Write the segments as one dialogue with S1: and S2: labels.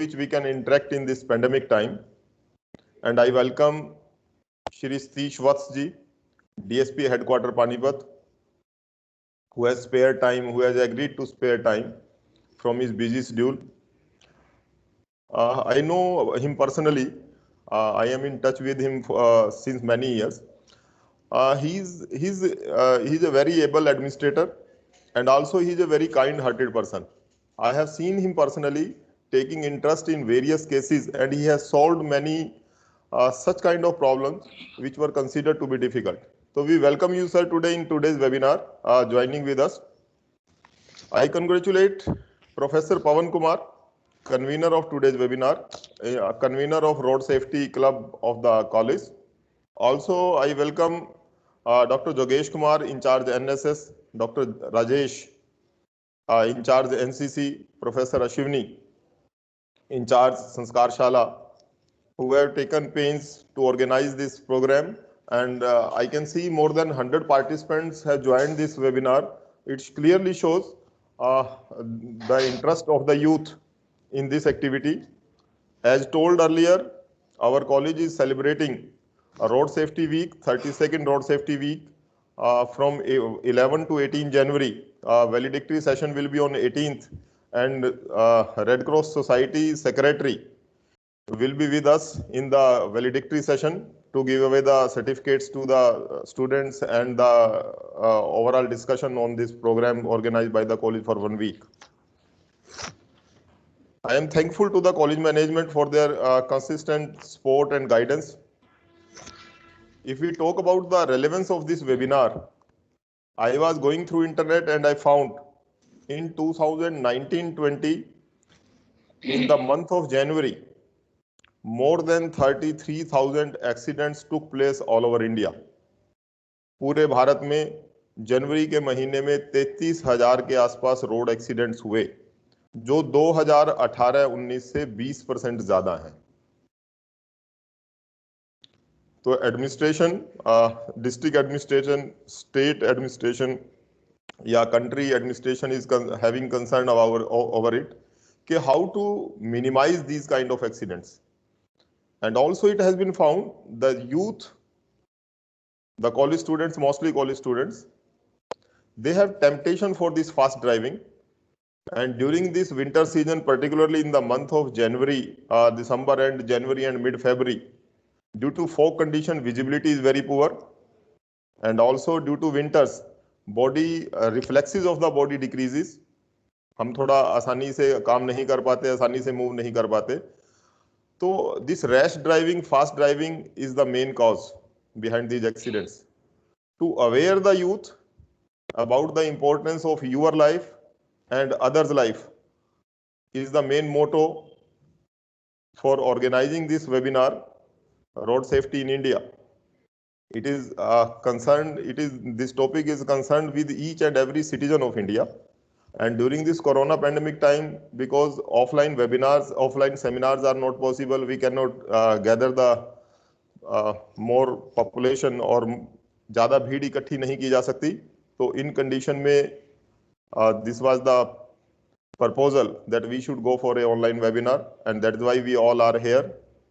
S1: which we can interact in this pandemic time. And I welcome Shri Satish Vatsji, DSP Headquarter Panipat, who has agreed to spare time from his busy schedule. I know him personally. I am in touch with him since many years. He's a very able administrator, and also he's a very kind-hearted person. I have seen him personally taking interest in various cases, and he has solved many such kind of problems which were considered to be difficult. So we welcome you, sir, today in today's webinar, joining with us. I congratulate Professor Pawan Kumar, convener of today's webinar, convener of Road Safety Club of the college. Also, I welcome Dr. Jogesh Kumar, in charge NSS, Dr. Rajesh, in charge NCC, Professor Ashwini, in charge Sanskar Shala, who have taken pains to organize this program. And I can see more than 100 participants have joined this webinar. It clearly shows the interest of the youth in this activity. As told earlier, our college is celebrating a Road Safety Week, 32nd Road Safety Week, from 11 to 18 January. Valedictory session will be on 18th, and Red Cross Society Secretary will be with us in the valedictory session to give away the certificates to the students and the overall discussion on this program organized by the college for 1 week. I am thankful to the college management for their consistent support and guidance. If we talk about the relevance of this webinar, I was going through internet and I found in 2019-20, in the month of January, more than 33,000 accidents took place all over India. पूरे भारत में जनवरी के महीने में 33,000 के आसपास road accidents हुए, जो 2018-19 से 20% ज्यादा हैं. तो administration, district administration, state administration या country administration is having concern over it कि how to minimize these kind of accidents. And also it has been found the youth, the college students, mostly college students, they have temptation for this fast driving. And during this winter season, particularly in the month of January, December and January and mid-February, due to fog condition, visibility is very poor. And also due to winters, body reflexes of the body decreases. हम थोड़ा आसानी से काम नहीं कर पाते, आसानी से मूव नहीं कर पाते. तो this rash driving, fast driving is the main cause behind these accidents. To aware the youth about the importance of your life and others' life is the main motto for organizing this webinar, Road Safety in India. It is this topic is concerned with each and every citizen of India. And during this corona pandemic time, because offline webinars, offline seminars are not possible, we cannot gather the more population और ज़्यादा भीड़ इकट्ठी नहीं की जा सकती. तो in condition में this was the proposal that we should go for a online webinar, and that's why we all are here.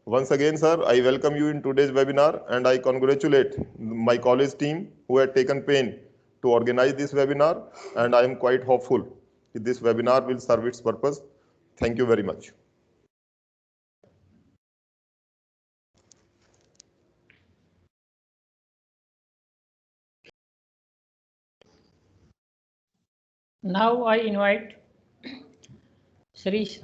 S1: Once again, sir, I welcome you in today's webinar, and I congratulate my college team who had taken pain to organize this webinar, and I am quite hopeful that this webinar will serve its purpose. Thank you very much.
S2: Now I invite today's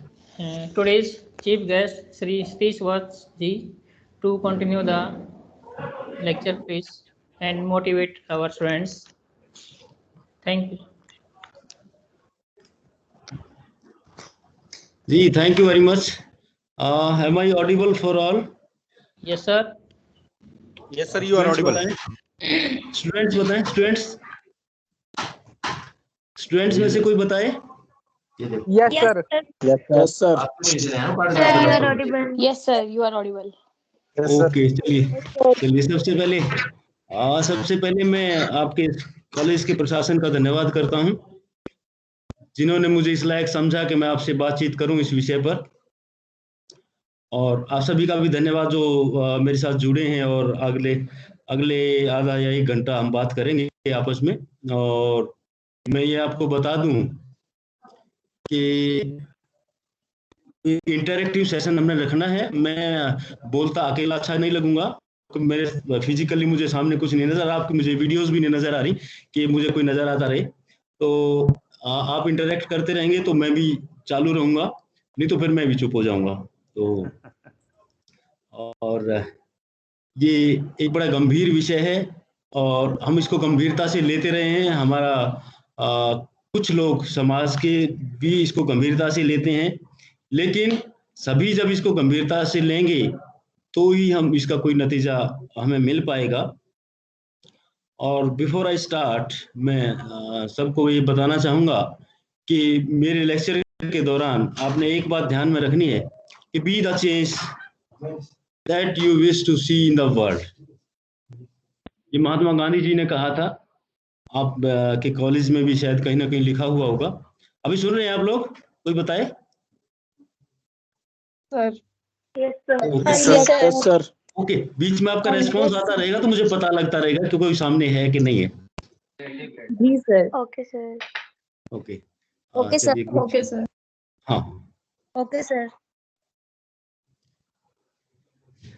S2: chief guest, Shri Satish Vatsji, to continue the lecture, please, and motivate our students. Thank you.
S3: Ji, thank you very much. Am I audible for all?
S2: Yes, sir.
S4: Yes, sir, you are audible.
S3: Students बताएं, students में से कोई बताए?
S5: Yes, sir.
S6: Yes, sir.
S7: Sir, you are audible. Yes, sir, you are audible.
S3: Okay, चलिए सबसे पहले मैं आपके कॉलेज के प्रशासन का धन्यवाद करता हूं, जिन्होंने मुझे इस लायक समझा कि मैं आपसे बातचीत करूं इस विषय पर. और आप सभी का भी धन्यवाद जो मेरे साथ जुड़े हैं, और अगले अगले आधा या 1 घंटा हम बात करेंगे आपस में। और मैं ये आपको बता दूं कि इंटरेक्टिव सेशन हमने रखना है। मैं बोलता अकेला अच्छा नहीं लगूंगा, मेरे फिजिकली मुझे सामने कुछ नहीं नजर, आपकी मुझे वीडियोस भी नहीं नजर आ रही कि मुझे कोई नजर आता रहे। तो आप इंटरेक्ट करते रहेंगे तो मैं भी चालू रहूंगा, नहीं तो फिर मैं भी चुप हो जाऊंगा। तो और ये एक बड़ा गंभीर विषय है और हम इसको गंभीरता से लेते रहे हैं। हमारा कुछ लोग समाज के भी इसको गंभीरता से लेते हैं, लेकिन सभी जब इसको गंभीरता से लेंगे तो ही हम इसका कोई नतीजा हमें मिल पाएगा। और बिफोर आई स्टार्ट, मैं सबको ये बताना चाहूँगा कि मेरे लेक्चर के दौरान आपने एक बात ध्यान में रखनी है कि be the change that you wish to see in the world. ये महात्मा गांधी जी ने कहा था, आप के कॉलेज में भी शायद कहीं ना कहीं लिखा हुआ होगा। अभी सुन रहे हैं आप लोग? कोई बताए?
S5: सर।
S7: Yes sir.
S3: ओके, बीच में आपका रेस्पॉन्स आता रहेगा तो मुझे पता लगता रहेगा कि कोई सामने है कि नहीं है।
S5: जी sir.
S7: Okay sir.
S3: Okay
S7: okay sir.
S3: चलिए,
S5: ओके सर।
S3: हाँ
S7: ओके सर।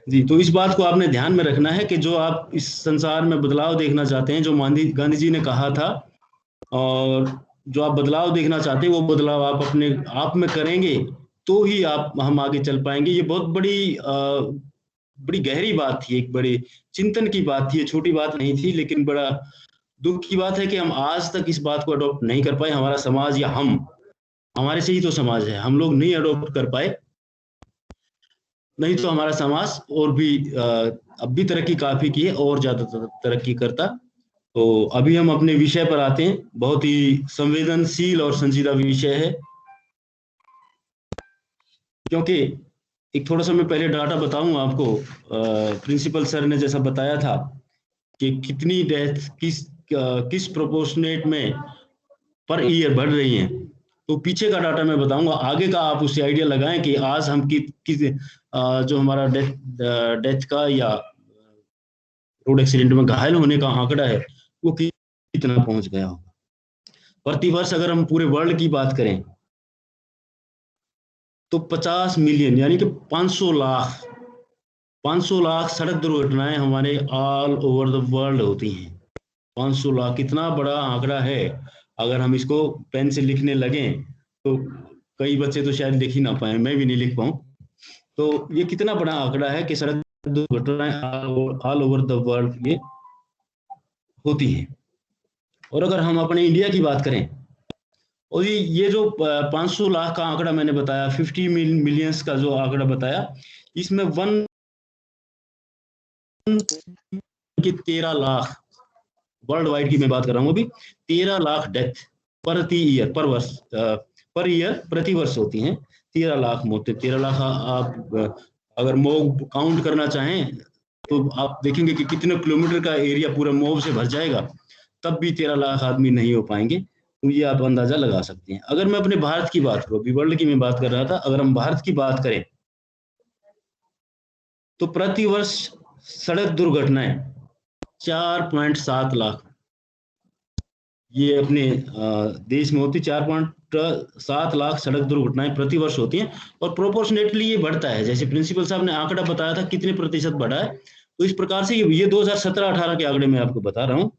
S3: जी। तो इस बात को आपने ध्यान में रखना है कि जो आप इस संसार में बदलाव देखना चाहते हैं, जो गांधी जी ने कहा था, और जो आप बदलाव देखना चाहते हैं वो बदलाव आप अपने आप में करेंगे तो ही हम आगे चल पाएंगे। ये बहुत बड़ी गहरी बात थी, एक बड़े चिंतन की बात थी, ये छोटी बात नहीं थी। लेकिन बड़ा दुख की बात है कि हम आज तक इस बात को अडॉप्ट नहीं कर पाए। हमारा समाज, या हमारे से ही तो समाज है, हम लोग नहीं अडॉप्ट कर पाए। नहीं तो हमारा समाज और भी अब भी तरक्की काफी की है, और ज्यादा तरक्की करता। तो अभी हम अपने विषय पर आते हैं। बहुत ही संवेदनशील और संजीदा विषय है, क्योंकि एक थोड़ा सा मैं पहले डाटा बताऊं आपको। प्रिंसिपल सर ने जैसा बताया था कि कितनी डेथ किस प्रोपोर्शनेट में पर ईयर बढ़ रही हैं, तो पीछे का डाटा मैं बताऊंगा। आगे का आप उससे आइडिया लगाएं कि आज हम जो हमारा डेथ का या रोड एक्सीडेंट में घायल होने का आंकड़ा है वो कितना पहुंच गया होगा। प्रतिवर्ष अगर हम पूरे वर्ल्ड की बात करें तो 50 मिलियन यानी कि 500 लाख सड़क दुर्घटनाएं हमारे ऑल ओवर द वर्ल्ड होती हैं। 500 लाख कितना बड़ा आंकड़ा है। अगर हम इसको पेन से लिखने लगें तो कई बच्चे तो शायद लिख ही ना पाए, मैं भी नहीं लिख पाऊं। तो ये कितना बड़ा आंकड़ा है कि सड़क दुर्घटनाएं ऑल ओवर द वर्ल्ड ये होती हैं। और अगर हम अपने इंडिया की बात करें, और ये जो 500 लाख का आंकड़ा मैंने बताया, 50 मिलियंस का जो आंकड़ा बताया, इसमें 13 लाख, वर्ल्ड वाइड की मैं बात कर रहा हूँ अभी, 13 लाख डेथ पर ईयर प्रति वर्ष होती हैं। 13 लाख मौतें। 13 लाख आप अगर मोब काउंट करना चाहें तो आप देखेंगे कि कितने किलोमीटर का एरिया पूरा मोब से भर जाएगा, तब भी 13 लाख आदमी नहीं हो पाएंगे। तो ये आप अंदाजा लगा सकते हैं। अगर मैं अपने भारत की बात करूँ, अभी वर्ल्ड की मैं बात कर रहा था, अगर हम भारत की बात करें तो प्रति वर्ष सड़क दुर्घटनाएं 4.7 लाख ये अपने देश में होती। 4.7 लाख सड़क दुर्घटनाएं प्रति वर्ष होती हैं, और प्रोपोर्शनेटली ये बढ़ता है। जैसे प्रिंसिपल साहब ने आंकड़ा बताया था कितने प्रतिशत बढ़ा है, तो इस प्रकार से ये 2017-18 के आंकड़े मैं आपको बता रहा हूँ।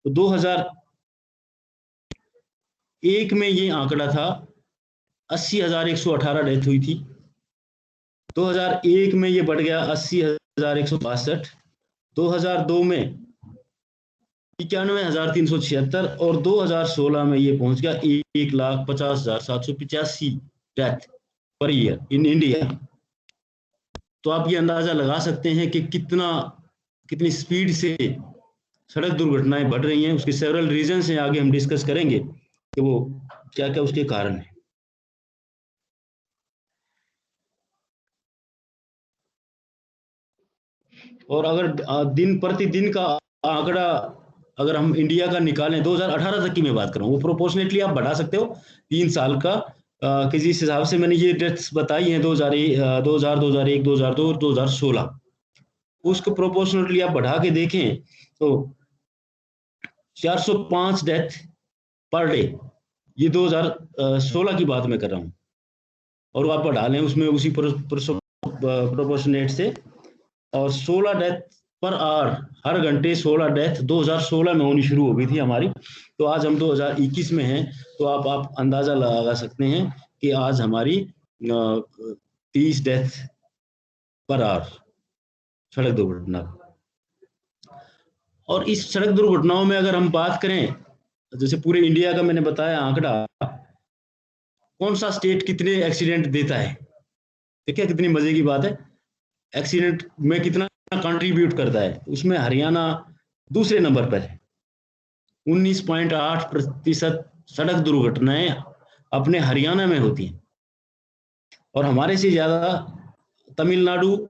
S3: तो 2001 में ये आंकड़ा था 80,118 डेथ हुई थी। 2001 में ये बढ़ गया 80,162। 2002 में 91,376, और 2016 में ये पहुंच गया 1,50,785 death per year in India. तो आप ये अंदाजा लगा सकते हैं कि कितनी स्पीड से सड़क दुर्घटनाएं बढ़ रही हैं। उसके सेवरल रीजंस हैं, आगे हम डिस्कस करेंगे कि वो क्या क्या उसके कारण है। और अगर दिन प्रतिदिन का आंकड़ा अगर हम इंडिया का निकालें, 2018 तक की मैं बात कर रहा हूँ, वो प्रोपोर्शनेटली आप बढ़ा सकते हो 3 साल का कि जिस हिसाब से मैंने ये डेट्स बताई हैं 2000, 2001, 2002 और 2016, उसको प्रोपोर्शनली आप बढ़ा के देखें तो 405 डेथ पर डे, ये 2016 की बात मैं कर रहा हूँ, और आप बढ़ा लें उसमें उसी प्रोपोर्शनेट से, और 16 डेथ पर आवर, हर घंटे 16 डेथ 2016 में होनी शुरू हो गई थी हमारी। तो आज हम 2021 में हैं, तो आप अंदाजा लगा सकते हैं कि आज हमारी 30 डेथ पर आवर सड़क दुर्घटना। और इस सड़क दुर्घटनाओं में अगर हम बात करें, जैसे पूरे इंडिया का मैंने बताया आंकड़ा, कौन सा स्टेट कितने एक्सीडेंट देता है, देखिए कितनी मजे की बात है, एक्सीडेंट में कितना कंट्रीब्यूट करता है, उसमें हरियाणा दूसरे नंबर पर है। 19.8% सड़क दुर्घटनाएं अपने हरियाणा में होती हैं, और हमारे से ज्यादा तमिलनाडु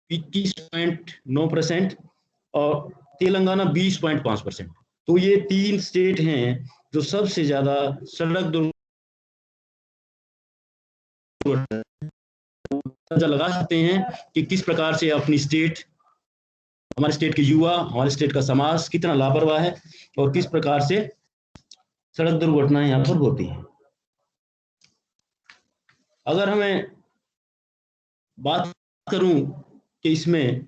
S3: 21.9% और तेलंगाना 20.5%। तो ये 3 स्टेट हैं जो सबसे ज्यादा सड़क दुर्घटना लगा सकते हैं कि किस प्रकार से अपनी स्टेट, हमारे स्टेट के युवा, हमारे स्टेट का समाज कितना लापरवाह है और किस प्रकार से सड़क दुर्घटनाएं यहाँ पर होती हैं। अगर हमें बात करूं कि इसमें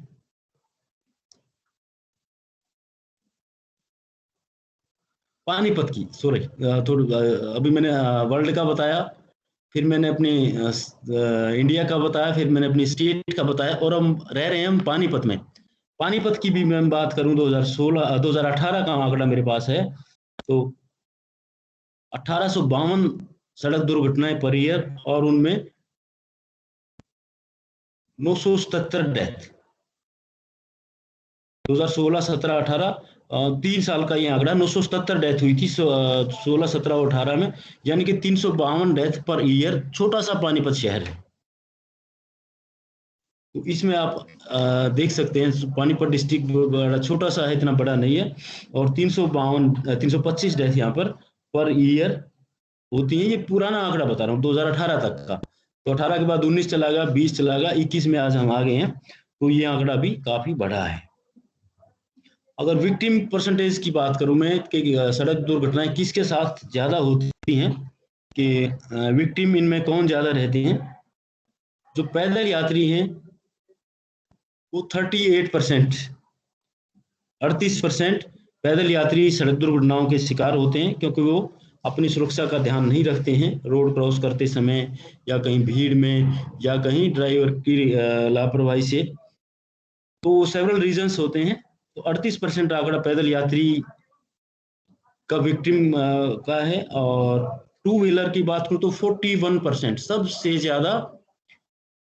S3: पानीपत की, सॉरी अभी मैंने वर्ल्ड का बताया, फिर मैंने अपनी इंडिया का बताया, फिर मैंने अपनी स्टेट का बताया, और हम रह रहे हैं हम पानीपत में। पानीपत की भी मैं बात करूं, 2018 का आंकड़ा मेरे पास है, तो 1852 सड़क दुर्घटनाएं पर ईयर, और उनमें 977 डेथ। 2016, 17, 18 3 साल का ये आंकड़ा, 977 डेथ हुई थी 16, 17 और 18 में, यानी कि 352 डेथ पर ईयर। छोटा सा पानीपत शहर है, तो इसमें आप देख सकते हैं पानीपत डिस्ट्रिक्ट बड़ा छोटा सा है, इतना बड़ा नहीं है, और 325 डेथ यहाँ पर ईयर होती है। ये पुराना आंकड़ा बता रहा हूँ 2018 तक का, तो 18 के बाद 19 चला गया, 20 चला गया, 21 में आज हम आ गए हैं, तो ये आंकड़ा भी काफी बढ़ा है। अगर विक्टिम परसेंटेज की बात करूं मैं कि सड़क दुर्घटनाएं किसके साथ ज्यादा होती हैं, कि विक्टिम इनमें कौन ज्यादा रहते हैं, जो पैदल यात्री हैं वो 38%, 38% पैदल यात्री सड़क दुर्घटनाओं के शिकार होते हैं, क्योंकि वो अपनी सुरक्षा का ध्यान नहीं रखते हैं रोड क्रॉस करते समय, या कहीं भीड़ में, या कहीं ड्राइवर की लापरवाही से। तो सेवरल रीजंस होते हैं, तो 38% आंकड़ा पैदल यात्री का विक्टिम का है। और टू व्हीलर की बात करूं तो 41%, सबसे ज्यादा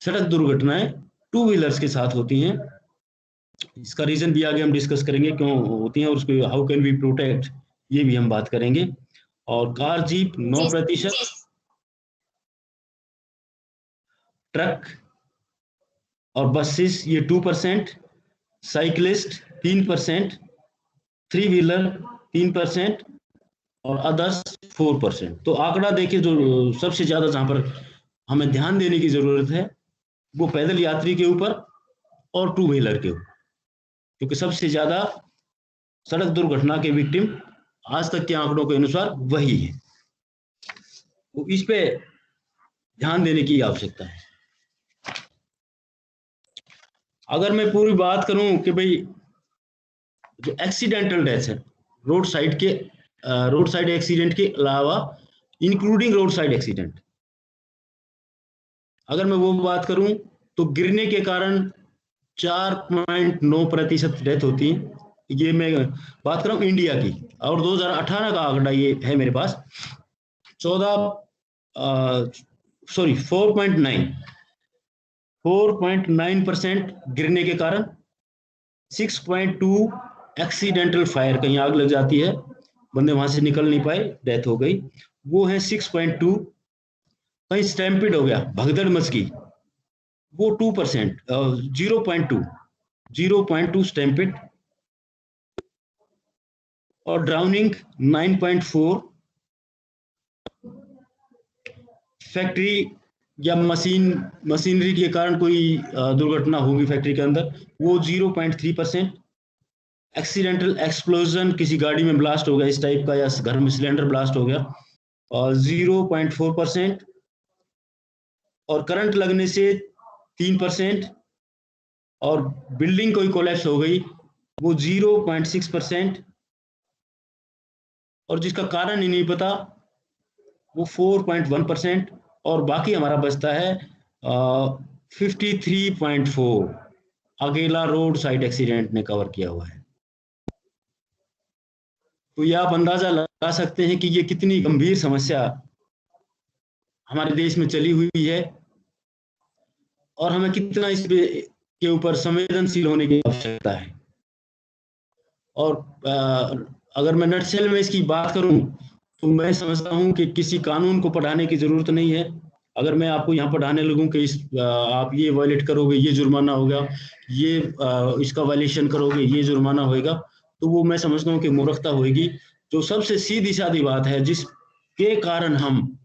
S3: सड़क दुर्घटनाएं टू व्हीलर्स के साथ होती हैं। इसका रीजन भी आगे हम डिस्कस करेंगे क्यों होती हैं, और उसको हाउ कैन वी प्रोटेक्ट, ये भी हम बात करेंगे। और कार जीप 9%, ट्रक और बसेस ये 2%, साइकिलिस्ट 3%, 3 व्हीलर 3%, और अदर्स 4%। तो आंकड़ा देखिए, जो सबसे ज्यादा जहां पर हमें ध्यान देने की जरूरत है वो पैदल यात्री के ऊपर और टू व्हीलर के ऊपर, क्योंकि सबसे ज्यादा सड़क दुर्घटना के विक्टिम आज तक के आंकड़ों के अनुसार वही है, तो इस पे ध्यान देने की आवश्यकता है। अगर मैं पूरी बात करूं कि भाई जो एक्सीडेंटल डेथ है रोड साइड एक्सीडेंट के अलावा, इंक्लूडिंग रोड साइड एक्सीडेंट, अगर मैं वो बात करूं तो गिरने के कारण 4.9% डेथ होती है। ये मैं बात कर रहा हूं इंडिया की, और 2018 का आंकड़ा ये है मेरे पास, 4.9% गिरने के कारण, 6.2 एक्सीडेंटल फायर, कहीं आग लग जाती है, बंदे वहां से निकल नहीं पाए, डेथ हो गई, वो है 6.2। कहीं स्टैम्पिड हो गया, भगदड़ मच गई, वो 2%, 0.2 स्टैम्पिड। और ड्राउनिंग 9.4, फैक्ट्री या मशीनरी के कारण कोई दुर्घटना होगी फैक्ट्री के अंदर, वो 0.3%। एक्सीडेंटल एक्सप्लोजन, किसी गाड़ी में ब्लास्ट हो गया इस टाइप का, या घर में सिलेंडर ब्लास्ट हो गया, 0.4%। और करंट लगने से 3%। और बिल्डिंग कोई कोलैप्स हो गई वो 0.6%। और जिसका कारण ही नहीं पता वो 4.1%। और बाकी हमारा बचता है 53.4 अकेला रोड साइड एक्सीडेंट ने कवर किया हुआ है। तो ये आप अंदाजा लगा सकते हैं कि ये कितनी गंभीर समस्या हमारे देश में चली हुई है और हमें कितना इस के ऊपर संवेदनशील होने की आवश्यकता है। और अगर मैं नटशेल में इसकी बात करूं तो मैं समझता हूं कि किसी कानून को पढ़ाने की जरूरत नहीं है। अगर मैं आपको यहाँ पढ़ाने लगूं कि आप ये वायलेट करोगे ये जुर्माना होगा, ये इसका वायलेशन करोगे ये जुर्माना होगा, तो वो मैं समझता हूँ कि मूर्खता होगी। जो सबसे सीधी सादी बात है जिसके कारण हम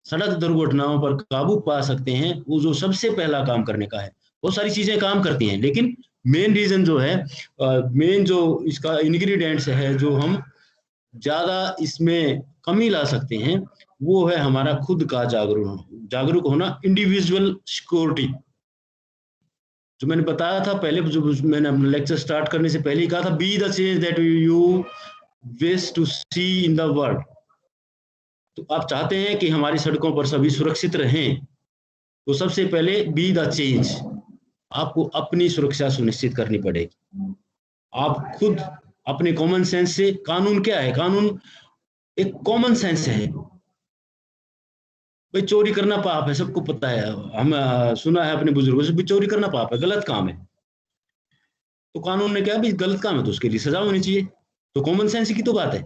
S3: सड़क दुर्घटनाओं पर काबू पा सकते हैं, वो जो सबसे पहला काम करने का है। बहुत सारी चीजें काम करती हैं लेकिन मेन रीजन जो है, मेन जो इसका इंग्रेडिएंट्स है जो हम ज्यादा इसमें कमी ला सकते हैं, वो है हमारा खुद का जागरूक होना, इंडिविजुअल सिक्योरिटी। जो मैंने बताया था पहले, जो मैंने अपना लेक्चर स्टार्ट करने से पहले ही कहा था, be the change that you wish to see in the world. तो आप चाहते हैं कि हमारी सड़कों पर सभी सुरक्षित रहें, तो सबसे पहले बी द चेंज, आपको अपनी सुरक्षा सुनिश्चित करनी पड़ेगी। आप खुद अपने कॉमन सेंस से, कानून क्या है? कानून एक कॉमन सेंस है। भाई चोरी करना पाप है, सबको पता है, हम सुना है अपने बुजुर्गों से भी, चोरी करना पाप है, गलत काम है। तो कानून ने क्या, भी गलत काम है तो उसके लिए सजा होनी चाहिए। तो कॉमन सेंस की तो बात है।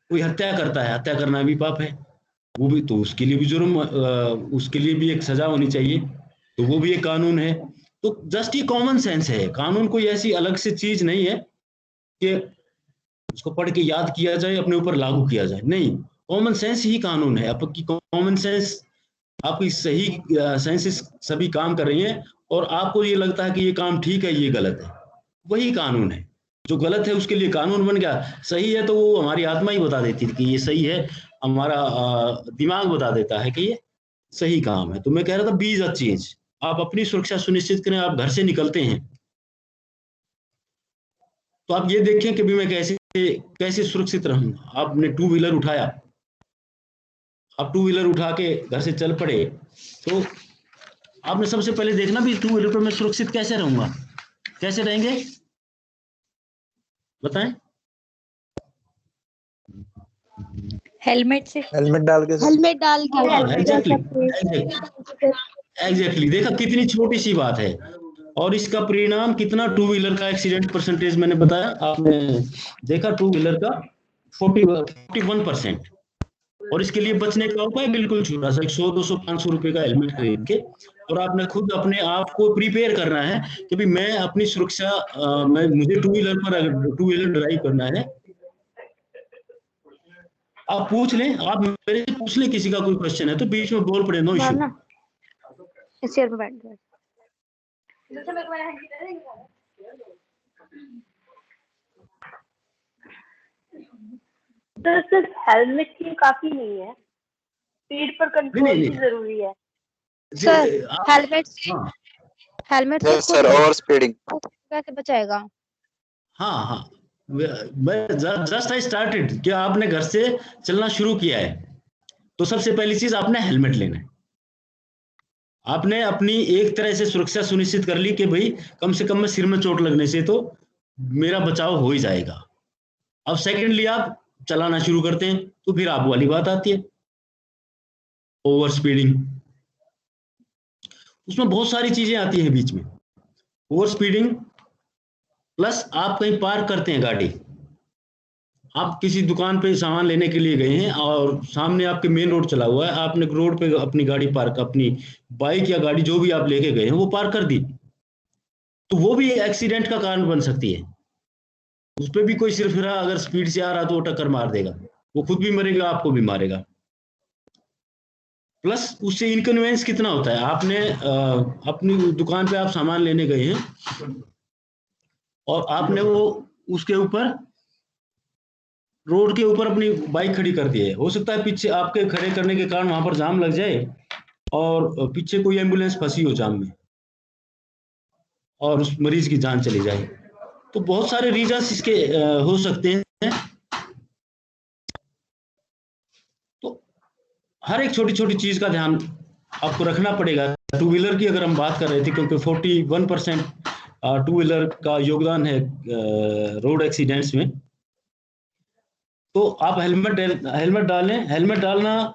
S3: कोई हत्या करता है, हत्या करना भी पाप है, वो भी तो उसके लिए भी जुर्म, उसके लिए भी एक सजा होनी चाहिए, तो वो भी एक कानून है। तो जस्ट ये कॉमन सेंस है। कानून कोई ऐसी अलग से चीज नहीं है कि उसको पढ़ के याद किया जाए, अपने ऊपर लागू किया जाए, नहीं, कॉमन सेंस ही कानून है। आपकी कॉमन सेंस, आपकी सही सेंसेस सभी काम कर रही हैं और आपको ये लगता है कि ये काम ठीक है, ये गलत है, वही कानून है। जो गलत है उसके लिए कानून बन गया, सही है तो वो हमारी आत्मा ही बता देती थी कि ये सही है, हमारा दिमाग बता देता है कि ये सही काम है। तो मैं कह रहा था बी द चेंज, आप अपनी सुरक्षा सुनिश्चित करें। आप घर से निकलते हैं तो आप ये देखें कि भी मैं कैसे सुरक्षित रहूं। आपने टू व्हीलर उठाया, आप टू व्हीलर उठा के घर से चल पड़े, तो आपने सबसे पहले देखना भी टू व्हीलर पर मैं सुरक्षित कैसे रहूंगा। कैसे रहेंगे बताएं?
S5: हेलमेट से,
S7: हेलमेट डाल के
S3: एग्जैक्टली। देखा कितनी छोटी सी बात है और इसका परिणाम कितना। टू व्हीलर का एक्सीडेंट परसेंटेज मैंने बताया, आपने देखा टू व्हीलर का 41%। और इसके लिए बचने का उपाय बिल्कुल छोटा सा, 100, 200, 500 रुपए का हेलमेट खरीद के, और आपने खुद अपने आप को प्रिपेयर करना है कि भाई मैं अपनी सुरक्षा, मुझे टू व्हीलर ड्राइव करना है। आप पूछ लें, आप मेरे से पूछ लें, किसी का कोई क्वेश्चन है तो बीच में बोल पड़े, नो इश्यू।
S7: इस चेयर पे बैठ गए।
S5: तो सिर्फ हेलमेट की काफी नहीं है, स्पीड पर कंट्रोल भी जरूरी है।
S7: सर हेलमेट से
S6: सर ओवर स्पीडिंग
S7: कैसे बचाएगा?
S3: हाँ, मैं जस्ट आई स्टार्टेड कि आपने घर से चलना शुरू किया है तो सबसे पहली चीज आपने हेलमेट लेना है। आपने अपनी एक तरह से सुरक्षा सुनिश्चित कर ली कि भाई कम से कम में सिर में चोट लगने से तो मेरा बचाव हो ही जाएगा। अब सेकेंडली आप चलाना शुरू करते हैं तो फिर आप वाली बात आती है ओवर स्पीडिंग। उसमें बहुत सारी चीजें आती हैं बीच में। ओवर स्पीडिंग प्लस आप कहीं पार्क करते हैं गाड़ी, आप किसी दुकान पे सामान लेने के लिए गए हैं और सामने आपके मेन रोड चला हुआ है, आपने रोड पे अपनी गाड़ी पार्क, अपनी बाइक या गाड़ी जो भी आप लेके गए हैं वो पार्क कर दी, तो वो भी एक्सीडेंट का कारण बन सकती है। उस पर भी कोई सिर्फ अगर स्पीड से आ रहा तो वो टक्कर मार देगा, वो खुद भी मरेगा, आपको भी मारेगा। प्लस उससे इनकन्वीनियंस कितना होता है। आपने अपनी दुकान पे आप सामान लेने गए हैं और आपने वो उसके ऊपर रोड के ऊपर अपनी बाइक खड़ी कर दी है। हो सकता है पीछे आपके खड़े करने के कारण वहां पर जाम लग जाए और पीछे कोई एम्बुलेंस फंसी हो जाम में और उस मरीज की जान चली जाए। तो बहुत सारे रीजंस इसके हो सकते हैं। तो हर एक छोटी छोटी चीज का ध्यान आपको रखना पड़ेगा। टू व्हीलर की अगर हम बात कर रहे थे, क्योंकि 41% टू व्हीलर का योगदान है रोड एक्सीडेंट्स में, तो आप हेलमेट डालें। हेलमेट डालना,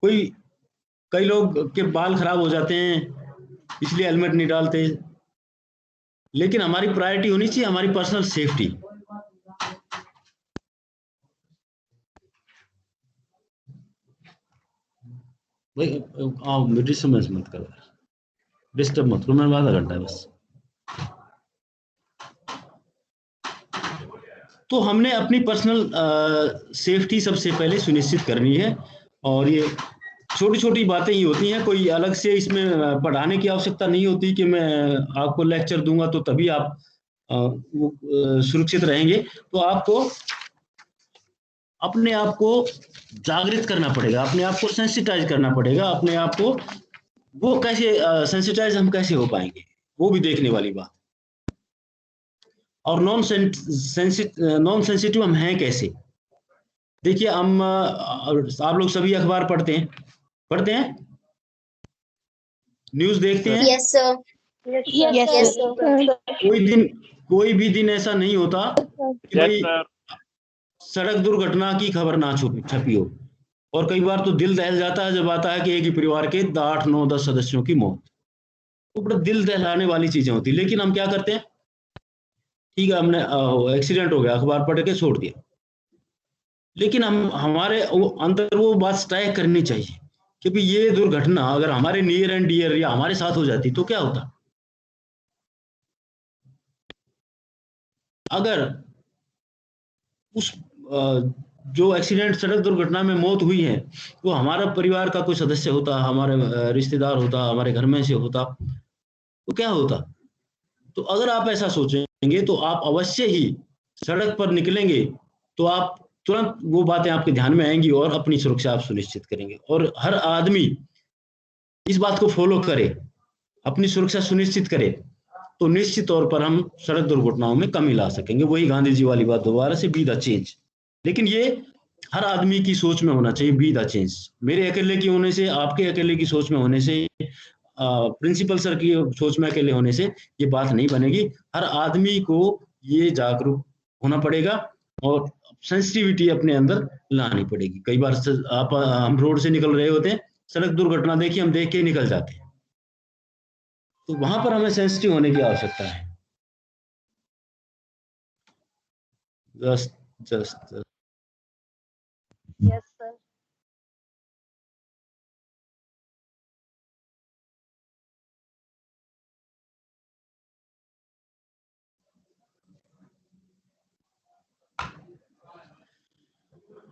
S3: कई लोग के बाल खराब हो जाते हैं इसलिए हेलमेट नहीं डालते, लेकिन हमारी प्रायोरिटी होनी चाहिए हमारी पर्सनल सेफ्टी। भाई डिस्टर्ब मत करो, डिस्टर्ब मत करो, मैं आधा घंटा है बस। तो हमने अपनी पर्सनल सेफ्टी सबसे पहले सुनिश्चित करनी है, और ये छोटी छोटी बातें ही होती हैं। कोई अलग से इसमें पढ़ाने की आवश्यकता नहीं होती कि मैं आपको लेक्चर दूंगा तो तभी आप सुरक्षित रहेंगे। तो आपको अपने आप को जागृत करना पड़ेगा, अपने आप को सेंसिटाइज करना पड़ेगा। अपने आप को वो कैसे सेंसिटाइज हम कैसे हो पाएंगे, वो भी देखने वाली बात। और नॉन सेंसिटिव हम हैं कैसे? देखिए, हम आप लोग सभी अखबार पढ़ते हैं, न्यूज देखते हैं।
S7: Yes, sir. Yes, sir.
S3: कोई भी दिन ऐसा नहीं होता कि भाई सड़क दुर्घटना की खबर ना छपी हो। और कई बार तो दिल दहल जाता है जब आता है कि एक ही परिवार के 8, 9, 10 सदस्यों की मौत। तो बड़ा दिल दहलाने वाली चीजें होती, लेकिन हम क्या करते हैं, ठीक है हमने एक्सीडेंट हो गया, अखबार पढ़ के छोड़ दिया। लेकिन हम हमारे अंदर वो बात तय करनी चाहिए कि भी ये दुर्घटना अगर हमारे नियर एंड डियर या हमारे साथ हो जाती तो क्या होता। अगर उस जो एक्सीडेंट सड़क दुर्घटना में मौत हुई है वो हमारा परिवार का कोई सदस्य होता, हमारे रिश्तेदार होता, हमारे घर में से होता, तो क्या होता। तो अगर आप ऐसा सोचेंगे तो आप अवश्य ही सड़क पर निकलेंगे, तो आप तुरंत वो बातें आपके ध्यान में आएंगी और अपनी सुरक्षा आप सुनिश्चित करेंगे। और हर आदमी इस बात को फॉलो करे, अपनी सुरक्षा सुनिश्चित करे, तो निश्चित तौर पर हम सड़क दुर्घटनाओं में कमी ला सकेंगे। वही गांधी जी वाली बात दोबारा से, बी द चेंज। लेकिन ये हर आदमी की सोच में होना चाहिए, बी द चेंज। मेरे अकेले की होने से, आपके अकेले की सोच में होने से, प्रिंसिपल सर की सोच में अकेले होने से ये बात नहीं बनेगी। हर आदमी को ये जागरूक होना पड़ेगा और सेंसिटिविटी अपने अंदर लानी पड़ेगी। कई बार हम रोड से निकल रहे होते हैं, सड़क दुर्घटना देखिए, हम देख के निकल जाते हैं, तो वहां पर हमें सेंसिटिव होने की आवश्यकता है। Just
S5: Yes, sir.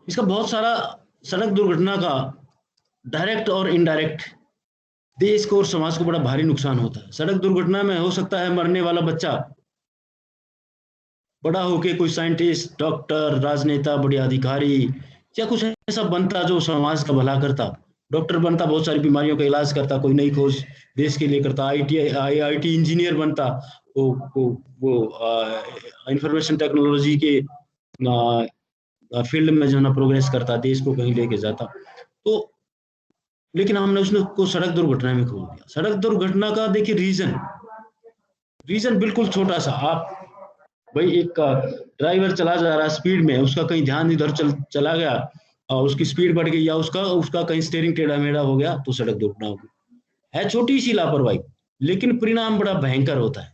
S3: इसका बहुत सारा सड़क दुर्घटना का डायरेक्ट और इनडायरेक्ट देश को और समाज को बड़ा भारी नुकसान होता है। सड़क दुर्घटना में हो सकता है मरने वाला बच्चा बड़ा होके कोई साइंटिस्ट, डॉक्टर, राजनेता, बड़े अधिकारी या कुछ ऐसा बनता जो समाज का भला करता। डॉक्टर बनता, बहुत सारी बीमारियों का इलाज करता, कोई नई खोज देश के लिए करता। आईटी इंजीनियर बनता, वो इंफॉर्मेशन टेक्नोलॉजी के फील्ड में जो है ना प्रोग्रेस करता, देश को कहीं लेके जाता। तो लेकिन हमने उसको सड़क दुर्घटना में खो दिया। सड़क दुर्घटना का देखिए रीजन बिल्कुल छोटा सा। आप भाई, एक ड्राइवर चला जा रहा है स्पीड में, उसका कहीं ध्यान इधर चला गया और उसकी स्पीड बढ़ गई, या उसका कहीं स्टीयरिंग टेढ़ा मेढ़ा हो गया, तो सड़क दुर्घटना हो गई। है छोटी सी लापरवाही, लेकिन परिणाम बड़ा भयंकर होता है।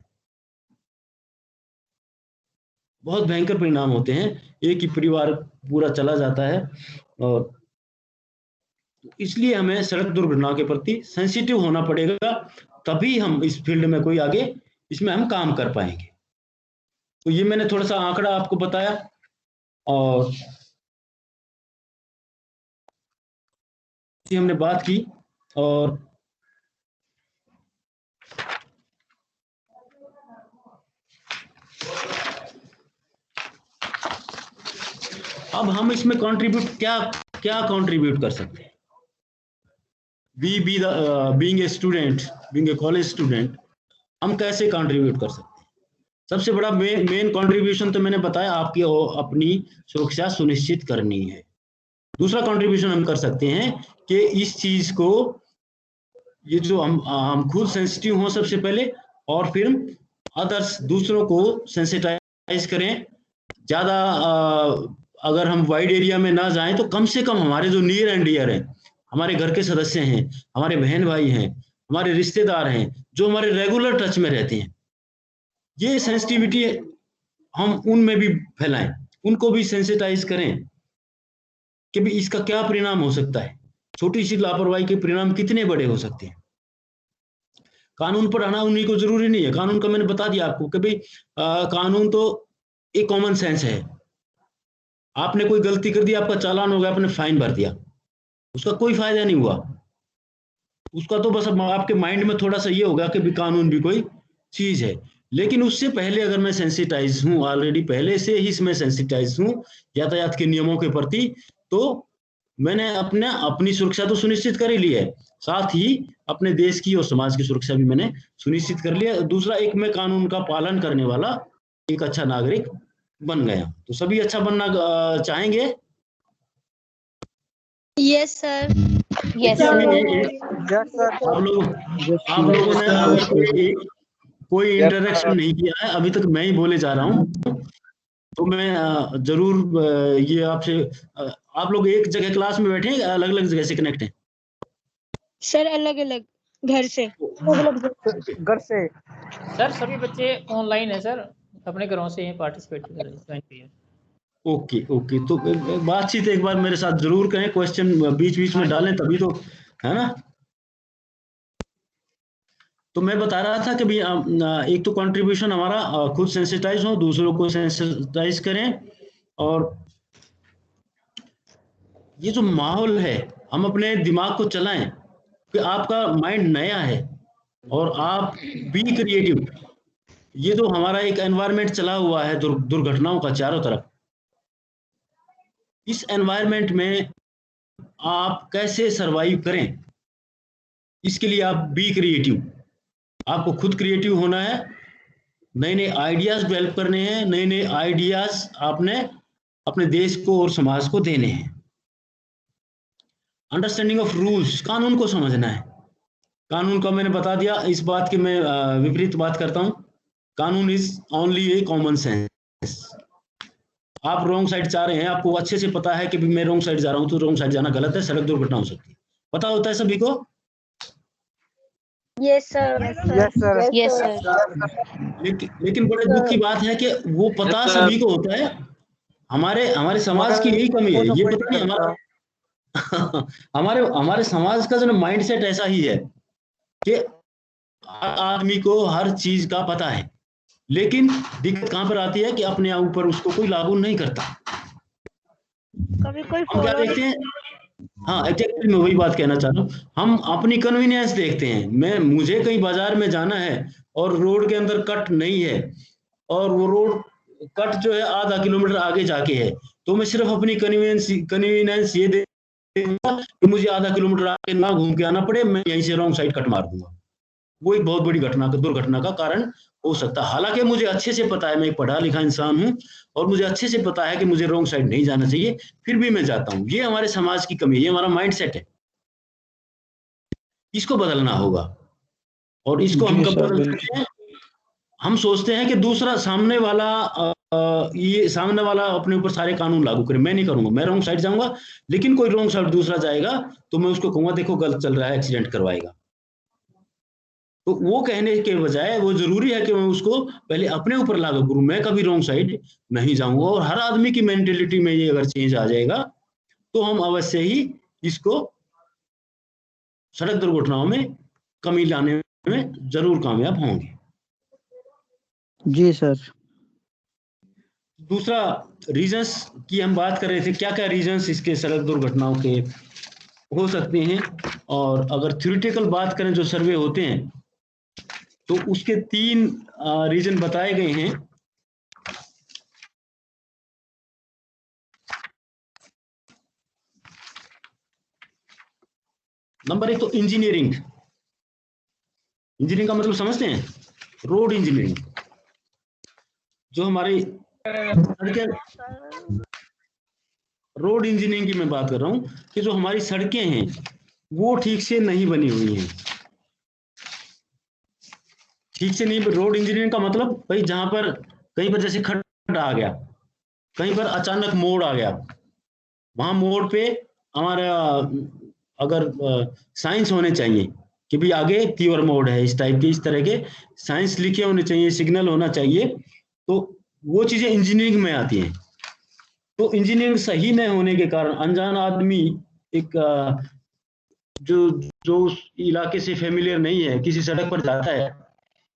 S3: बहुत भयंकर परिणाम होते हैं, एक ही परिवार पूरा चला जाता है। और इसलिए हमें सड़क दुर्घटनाओं के प्रति सेंसिटिव होना पड़ेगा, तभी हम इस फील्ड में कोई आगे इसमें हम काम कर पाएंगे। तो ये मैंने थोड़ा सा आंकड़ा आपको बताया। और हमने बात की। और अब हम इसमें कंट्रीब्यूट क्या कंट्रीब्यूट कर सकते हैं? Being a student, being a college student, हम कैसे कंट्रीब्यूट कर सकते हैं? सबसे बड़ा मेन कंट्रीब्यूशन तो मैंने बताया, आपकी अपनी सुरक्षा सुनिश्चित करनी है। दूसरा कंट्रीब्यूशन हम कर सकते हैं कि इस चीज को, ये जो हम खुद सेंसिटिव हों सबसे पहले, और फिर अदर्स दूसरों को सेंसिटाइज करें। ज्यादा अगर हम वाइड एरिया में ना जाएं तो कम से कम हमारे जो नियर एंड डियर हैं, हमारे घर के सदस्य हैं, हमारे बहन भाई हैं, हमारे रिश्तेदार हैं, जो हमारे रेगुलर टच में रहते हैं, ये सेंसिटिविटी हम उनमें भी फैलाएं, उनको भी सेंसिटाइज करें कि भी इसका क्या परिणाम हो सकता है। छोटी सी लापरवाही के परिणाम कितने बड़े हो सकते हैं। कानून पर आना उन्हीं को जरूरी नहीं है, कानून का मैंने बता दिया आपको कि भाई कानून तो एक कॉमन सेंस है। आपने कोई गलती कर दी, आपका चालान हो गया, आपने फाइन भर दिया, उसका कोई फायदा नहीं हुआ। उसका तो बस आपके माइंड में थोड़ा सा ये होगा कि भी कानून भी कोई चीज है। लेकिन उससे पहले अगर मैं सेंसिटाइज हूँ, ऑलरेडी पहले से ही मैं सेंसिटाइज हूँ यातायात के नियमों के प्रति, तो मैंने अपनी सुरक्षा तो सुनिश्चित कर ही ली है, साथ ही अपने देश की और समाज की सुरक्षा भी मैंने सुनिश्चित कर लिया। दूसरा, एक मैं कानून का पालन करने वाला एक अच्छा नागरिक बन गया। तो सभी अच्छा बनना चाहेंगे?
S7: Yes sir. यस
S3: आप लोगों ने अगर कोई इंटरेक्शन नहीं किया है अभी तक, मैं ही बोले जा रहा हूँ, तो मैं जरूर ये आपसे, आप लोग एक जगह क्लास में बैठे हैं, अलग अलग जगह से कनेक्ट हैं?
S7: सर अलग अलग घर से।
S6: घर से
S2: सर सभी बच्चे ऑनलाइन है सर, अपने घरों से ही पार्टिसिपेट कर रहे हैं।
S3: ओके, तो बातचीत एक बार मेरे साथ जरूर करें, क्वेश्चन बीच बीच में डालें, तभी तो, है ना। तो मैं बता रहा था कि भी एक तो कंट्रीब्यूशन हमारा खुद सेंसिटाइज हो, दूसरों को सेंसिटाइज करें, और ये जो माहौल है हम अपने दिमाग को चलाएं कि आपका माइंड नया है और आप बी क्रिएटिव। ये जो हमारा एक एनवायरनमेंट चला हुआ है दुर्घटनाओं का चारों तरफ, इस एनवायरनमेंट में आप कैसे सरवाइव करें, इसके लिए आप बी क्रिएटिव। आपको खुद क्रिएटिव होना है, नए नए आइडियाज डेवलप करने हैं, नए नए आइडियाज आपने अपने देश को और समाज को देने हैं। अंडरस्टैंडिंग ऑफ रूल्स, कानून को समझना है। कानून का मैंने बता दिया, इस बात की मैं विपरीत बात करता हूं, कानून is only A common sense. आप रॉन्ग साइड जा रहे हैं, आपको अच्छे से पता है कि भी मैं रॉन्ग साइड जा रहा हूं, तो रॉन्ग साइड जाना गलत है, सड़क दुर्घटना हो सकती है, पता होता है सभी को।
S7: Yes sir. Yes sir.
S3: लेकिन बड़े दुख की बात है कि वो पता सभी को होता है। हमारे समाज की यही कमी है, ये पता नहीं हमारा हमारे समाज का जो माइंडसेट ऐसा ही है कि आदमी को हर चीज का पता है, लेकिन दिक्कत कहां पर आती है कि अपने ऊपर उसको कोई लागू नहीं करता।
S7: कभी कोई
S3: हम क्या देखते हैं, हाँ एग्जैक्टली मैं वही बात कहना चाह रहा हूँ, हम अपनी कन्वीनियंस देखते हैं। मुझे कहीं बाजार में जाना है और रोड के अंदर कट नहीं है, और वो रोड कट जो है आधा किलोमीटर आगे जाके है, तो मैं सिर्फ अपनी कन्वीनियंस ये देखूंगा कि मुझे आधा किलोमीटर आगे ना घूम के आना पड़े, मैं यहीं से रॉन्ग साइड कट मार दूंगा। वो एक बहुत बड़ी दुर्घटना का कारण हो सकता है। हालांकि मुझे अच्छे से पता है, मैं एक पढ़ा लिखा इंसान हूँ और मुझे अच्छे से पता है कि मुझे रॉन्ग साइड नहीं जाना चाहिए, फिर भी मैं जाता हूँ। ये हमारे समाज की कमी है, ये हमारा माइंडसेट है, इसको बदलना होगा। और इसको हम कब बदल सकते हैं? हम सोचते हैं कि दूसरा सामने वाला अपने ऊपर सारे कानून लागू करे, मैं नहीं करूंगा, मैं रॉन्ग साइड जाऊंगा, लेकिन कोई रॉन्ग साइड दूसरा जाएगा तो मैं उसको कहूंगा देखो गलत चल रहा है, एक्सीडेंट करवाएगा। तो वो कहने के बजाय वो जरूरी है कि मैं उसको पहले अपने ऊपर लागू करूं, मैं कभी रॉन्ग साइड नहीं जाऊंगा। और हर आदमी की मेंटेलिटी में ये अगर चेंज आ जाएगा तो हम अवश्य ही इसको सड़क दुर्घटनाओं में कमी लाने में जरूर कामयाब होंगे।
S6: जी सर।
S3: दूसरा, रीजंस की हम बात कर रहे थे, क्या क्या रीजंस इसके सड़क दुर्घटनाओं के हो सकते हैं। और अगर थ्योरेटिकल बात करें जो सर्वे होते हैं तो उसके 3 रीजन बताए गए हैं। नंबर 1 तो इंजीनियरिंग का मतलब समझते हैं, रोड इंजीनियरिंग। जो हमारी सड़कें, रोड इंजीनियरिंग की मैं बात कर रहा हूं कि जो हमारी सड़कें हैं वो ठीक से नहीं बनी हुई हैं। ठीक से नहीं, रोड इंजीनियरिंग का मतलब भाई जहां पर कहीं पर जैसे खड्डा आ गया, कहीं पर अचानक मोड़ आ गया, वहां मोड़ पे हमारा अगर साइंस होने चाहिए कि भी आगे तीवर मोड़ है, इस टाइप के, इस तरह के साइंस लिखे होने चाहिए, सिग्नल होना चाहिए, तो वो चीजें इंजीनियरिंग में आती हैं। तो इंजीनियरिंग सही न होने के कारण अनजान आदमी, एक जो उस इलाके से फेमिलियर नहीं है, किसी सड़क पर जाता है,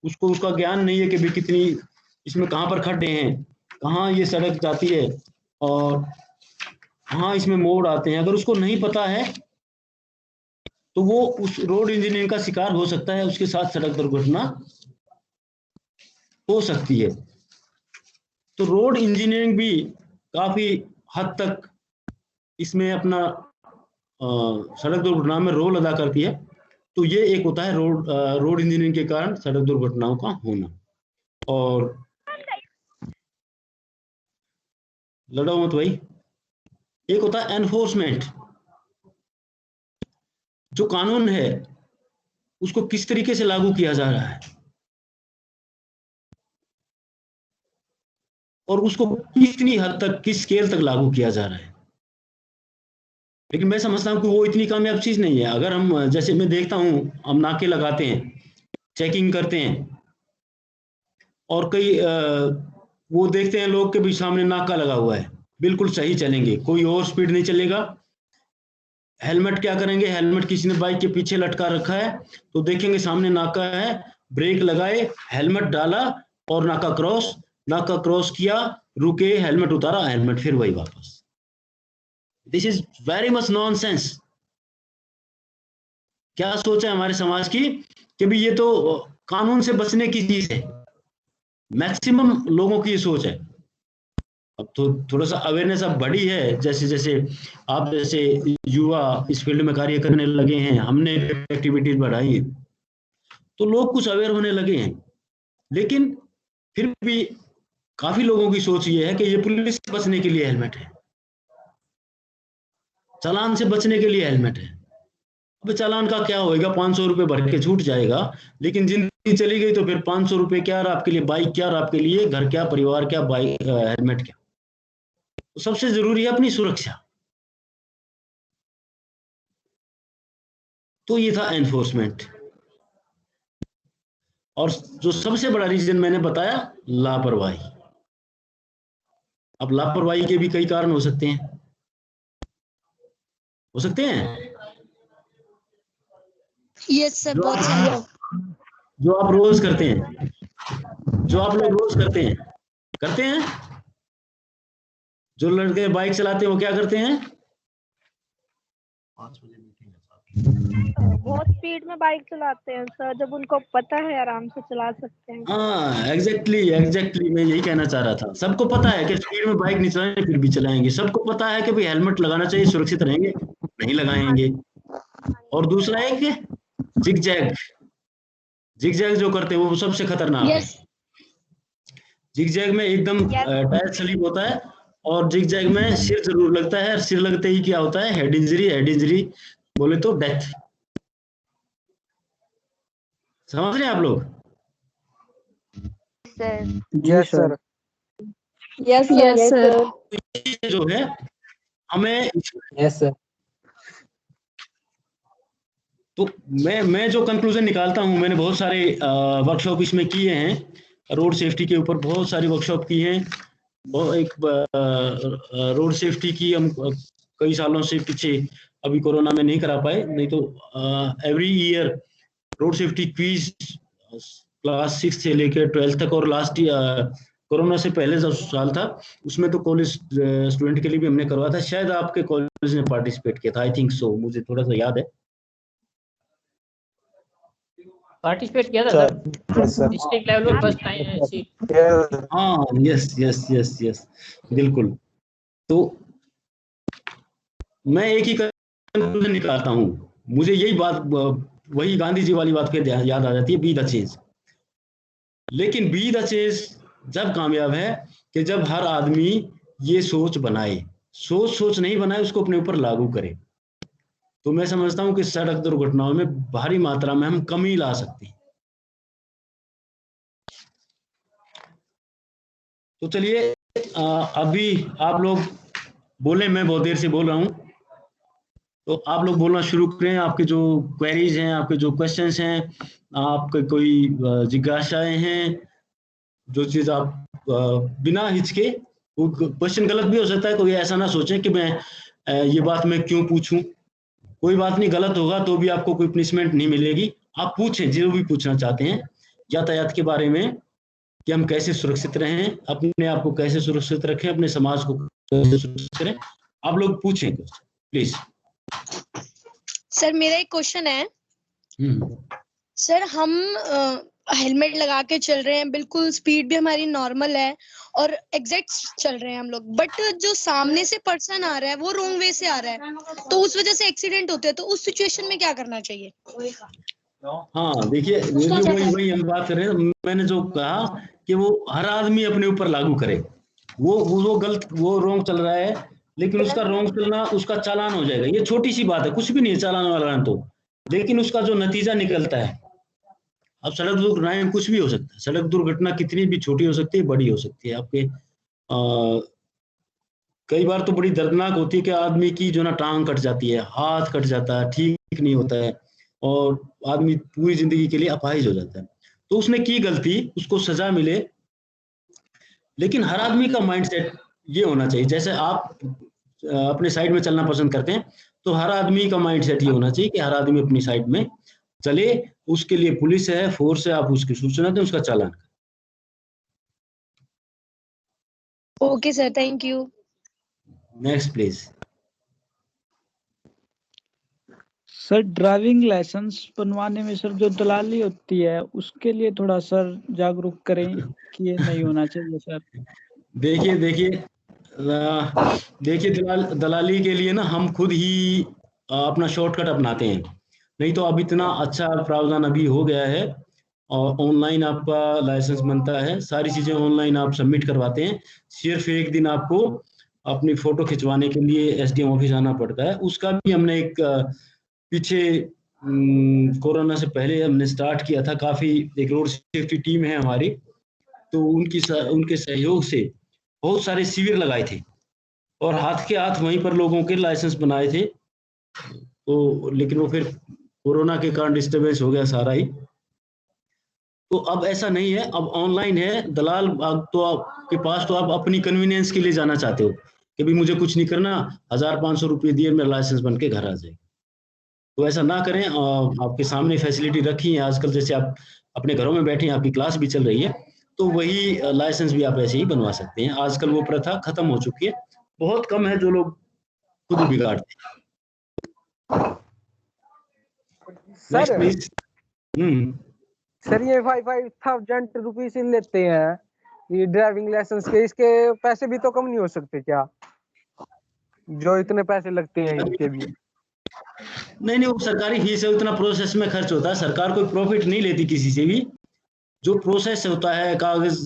S3: उसको उसका ज्ञान नहीं है कि भी कितनी इसमें कहाँ पर खड्डे हैं, कहाँ ये सड़क जाती है और कहाँ इसमें मोड़ आते हैं। अगर उसको नहीं पता है तो वो उस रोड इंजीनियरिंग का शिकार हो सकता है, उसके साथ सड़क दुर्घटना हो सकती है। तो रोड इंजीनियरिंग भी काफी हद तक इसमें अपना सड़क दुर्घटना में रोल अदा करती है। तो ये एक होता है रोड इंजीनियरिंग के कारण सड़क दुर्घटनाओं का होना। और लड़ो मत भाई। एक होता है एनफोर्समेंट, जो कानून है उसको किस तरीके से लागू किया जा रहा है और उसको कितनी हद तक, किस स्केल तक लागू किया जा रहा है। लेकिन मैं समझता हूं कि वो इतनी कामयाब चीज नहीं है। अगर हम, जैसे मैं देखता हूं, हम नाके लगाते हैं, चेकिंग करते हैं, और कई वो देखते हैं लोग के भी सामने नाका लगा हुआ है, बिल्कुल सही चलेंगे, कोई ओवर स्पीड नहीं चलेगा। हेलमेट क्या करेंगे, हेलमेट किसी ने बाइक के पीछे लटका रखा है तो देखेंगे सामने नाका है, ब्रेक लगाए, हेलमेट डाला और नाका क्रॉस किया, रुके, हेलमेट उतारा, हेलमेट फिर वही वापस। This is very much nonsense. क्या सोच है हमारे समाज की कि भी ये तो कानून से बचने की चीज है। मैक्सिमम लोगों की ये सोच है। अब तो थोड़ा सा अवेयरनेस अब बढ़ी है, जैसे जैसे आप जैसे युवा इस फील्ड में कार्य करने लगे हैं, हमने एक्टिविटीज बढ़ाई है, तो लोग कुछ अवेयर होने लगे हैं। लेकिन फिर भी काफी लोगों की सोच ये है कि ये पुलिस से बचने के लिए हेलमेट है, चालान से बचने के लिए हेलमेट है। अब चालान का क्या होएगा, 500 रुपए भर के छूट जाएगा, लेकिन जिंदगी चली गई तो फिर 500 रुपए क्या और आपके लिए बाइक क्या और आपके लिए घर क्या, परिवार क्या, बाइक हेलमेट क्या। तो सबसे जरूरी है अपनी सुरक्षा। तो ये था एनफोर्समेंट। और जो सबसे बड़ा रीजन मैंने बताया, लापरवाही। अब लापरवाही के भी कई कारण हो सकते हैं,
S7: यस सर, बहुत सारे।
S3: जो आप रोज करते हैं, जो आप लोग रोज करते हैं। जो लड़के बाइक चलाते हैं वो क्या करते हैं, 5 बजे मीटिंग है,
S5: बहुत स्पीड में बाइक चलाते हैं सर, जब उनको पता है आराम से चला सकते हैं।
S3: हाँ एग्जैक्टली मैं यही कहना चाह रहा था। सबको पता है कि स्पीड में बाइक नहीं चलाएंगे, फिर भी चलाएंगे। सबको पता है कि भाई हेलमेट लगाना चाहिए, सुरक्षित रहेंगे, नहीं लगाएंगे। और दूसरा एक जिगजैग जो करते हैं वो सबसे खतरनाक है। जिगजैग में एकदम टायर स्लिप होता है और जिगजैग में सिर जरूर लगता है। सिर लगते ही क्या होता है, हेड इंजरी बोले तो डेथ। समझ रहे हैं आप लोग?
S6: Yes sir.
S7: Yes sir.
S3: जो है हमें,
S6: यस सर।
S3: तो मैं जो कंक्लूजन निकालता हूं, मैंने बहुत सारे वर्कशॉप इसमें किए हैं, रोड सेफ्टी के ऊपर बहुत सारी वर्कशॉप की हैं। एक रोड सेफ्टी की हम कई सालों से पीछे, अभी कोरोना में नहीं करा पाए, नहीं तो every year road safety quiz class 6 से लेकर 12th तक, और लास्ट कोरोना से पहले जो साल था उसमें तो कॉलेज स्टूडेंट के लिए भी हमने करवाया था। शायद आपके कॉलेज ने पार्टिसिपेट किया था, आई थिंक सो, मुझे थोड़ा सा याद है।
S2: पार्टिसिपेट किया था सर, डिस्ट्रिक्ट लेवल पर फर्स्ट टाइम सीट।
S3: हाँ, यस यस यस यस, बिल्कुल। तो मैं एक ही कंक्लूजन निकालता हूँ, मुझे यही बात, वही गांधी जी वाली बात फिर याद आ जाती है, बी द चेंज। लेकिन बी द चेंज जब कामयाब है कि जब हर आदमी ये सोच बनाए, सोच नहीं बनाए, उसको अपने ऊपर लागू करे। तो मैं समझता हूँ कि सड़क दुर्घटनाओं में भारी मात्रा में हम कमी ला सकते हैं। तो चलिए, अभी आप लोग बोले, मैं बहुत देर से बोल रहा हूँ, तो आप लोग बोलना शुरू करें। आपके जो क्वेरीज हैं, आपके जो क्वेश्चंस हैं, आपके कोई जिज्ञासाएं हैं, जो चीज आप बिना हिचके, वो क्वेश्चन गलत भी हो सकता है, कोई ऐसा ना सोचें कि मैं ये बात मैं क्यों पूछूं। कोई बात नहीं, गलत होगा तो भी आपको कोई पनिशमेंट नहीं मिलेगी। आप पूछें जो भी पूछना चाहते हैं यातायात के बारे में, कि हम कैसे सुरक्षित रहें, अपने आप को कैसे सुरक्षित रखें, अपने समाज को कैसे सुरक्षित करें। आप लोग पूछें कुछ, प्लीज।
S7: सर मेरा एक क्वेश्चन है। सर हम हेलमेट लगा के चल रहे हैं, बिल्कुल स्पीड भी हमारी नॉर्मल है और एग्जैक्ट चल रहे हैं हम लोग, बट जो सामने से पर्सन आ रहा है वो रॉन्ग वे से आ रहा है, तो उस वजह से एक्सीडेंट होते हैं, तो उस सिचुएशन में क्या करना चाहिए?
S3: हाँ देखिए, वही हम बात कर रहे हैं। मैंने जो कहा कि वो हर आदमी अपने ऊपर लागू करे। वो गलत, वो रॉन्ग चल रहा है, लेकिन उसका रॉन्ग चलना, उसका चालान हो जाएगा। ये छोटी सी बात है, कुछ भी नहीं है चालान वाला तो, लेकिन उसका जो नतीजा निकलता है, अब सड़क दुर्घटनाएं में कुछ भी हो सकता है। सड़क दुर्घटना कितनी भी छोटी हो सकती है, बड़ी हो सकती है। आपके कई बार तो बड़ी दर्दनाक होती है कि आदमी की जो ना टांग कट जाती है, हाथ कट जाता है, ठीक नहीं होता है, और आदमी पूरी जिंदगी के लिए अपाहिज हो जाता है। तो उसने की गलती, उसको सजा मिले, लेकिन हर आदमी का माइंडसेट ये होना चाहिए, जैसे आप अपने साइड में चलना पसंद करते हैं, तो हर आदमी का माइंडसेट ये होना चाहिए कि हर आदमी अपनी साइड में चले। उसके लिए पुलिस है, फोर्स है, आप उसकी सूचना दें, उसका चालान करें।
S7: Okay sir, thank you.
S3: Next please.
S6: Sir driving licence बनवाने में सर जो दलाली होती है उसके लिए थोड़ा सर जागरूक करें कि ये नहीं होना चाहिए सर।
S3: देखिए दलाली के लिए ना हम खुद ही अपना शॉर्टकट अपनाते हैं। नहीं तो अब इतना अच्छा प्रावधान अभी हो गया है, और ऑनलाइन आपका लाइसेंस बनता है, सारी चीजें ऑनलाइन आप सबमिट करवाते हैं। सिर्फ एक दिन आपको अपनी फोटो खिंचवाने के लिए एसडीएम ऑफिस आना पड़ता है। उसका भी हमने एक पीछे कोरोना से पहले हमने स्टार्ट किया था। काफी एक रोड सेफ्टी टीम है हमारी, तो उनके सहयोग से बहुत सारे शिविर लगाए थे, और हाथ के हाथ वहीं पर लोगों के लाइसेंस बनाए थे। तो लेकिन वो फिर कोरोना के कारण डिस्टर्बेंस हो गया सारा ही। तो अब ऐसा नहीं है, अब ऑनलाइन है। दलाल तो आपके पास, तो आप अपनी कन्वीनियंस के लिए जाना चाहते हो कि भाई मुझे कुछ नहीं करना, 1000-500 रुपये दिए मेरा लाइसेंस बन के घर आ जाए, तो ऐसा ना करें। आपके सामने फैसिलिटी रखी है आजकल, जैसे आप अपने घरों में बैठे हैं, आपकी क्लास भी चल रही है, तो वही लाइसेंस भी आप ऐसे ही बनवा सकते हैं। आजकल वो प्रथा खत्म हो चुकी है, बहुत कम है जो लोग खुद ही बिगाड़ते हैं। Next please.
S8: सर ये 5,000 रुपीज लेते हैं ये ड्राइविंग लाइसेंस के, इसके पैसे भी तो कम नहीं हो सकते क्या, जो इतने पैसे लगते हैं इनके भी?
S3: नहीं, वो सरकारी फीस है, उतना प्रोसेस में खर्च होता है। सरकार कोई प्रॉफिट नहीं लेती किसी से भी। जो प्रोसेस होता है, कागज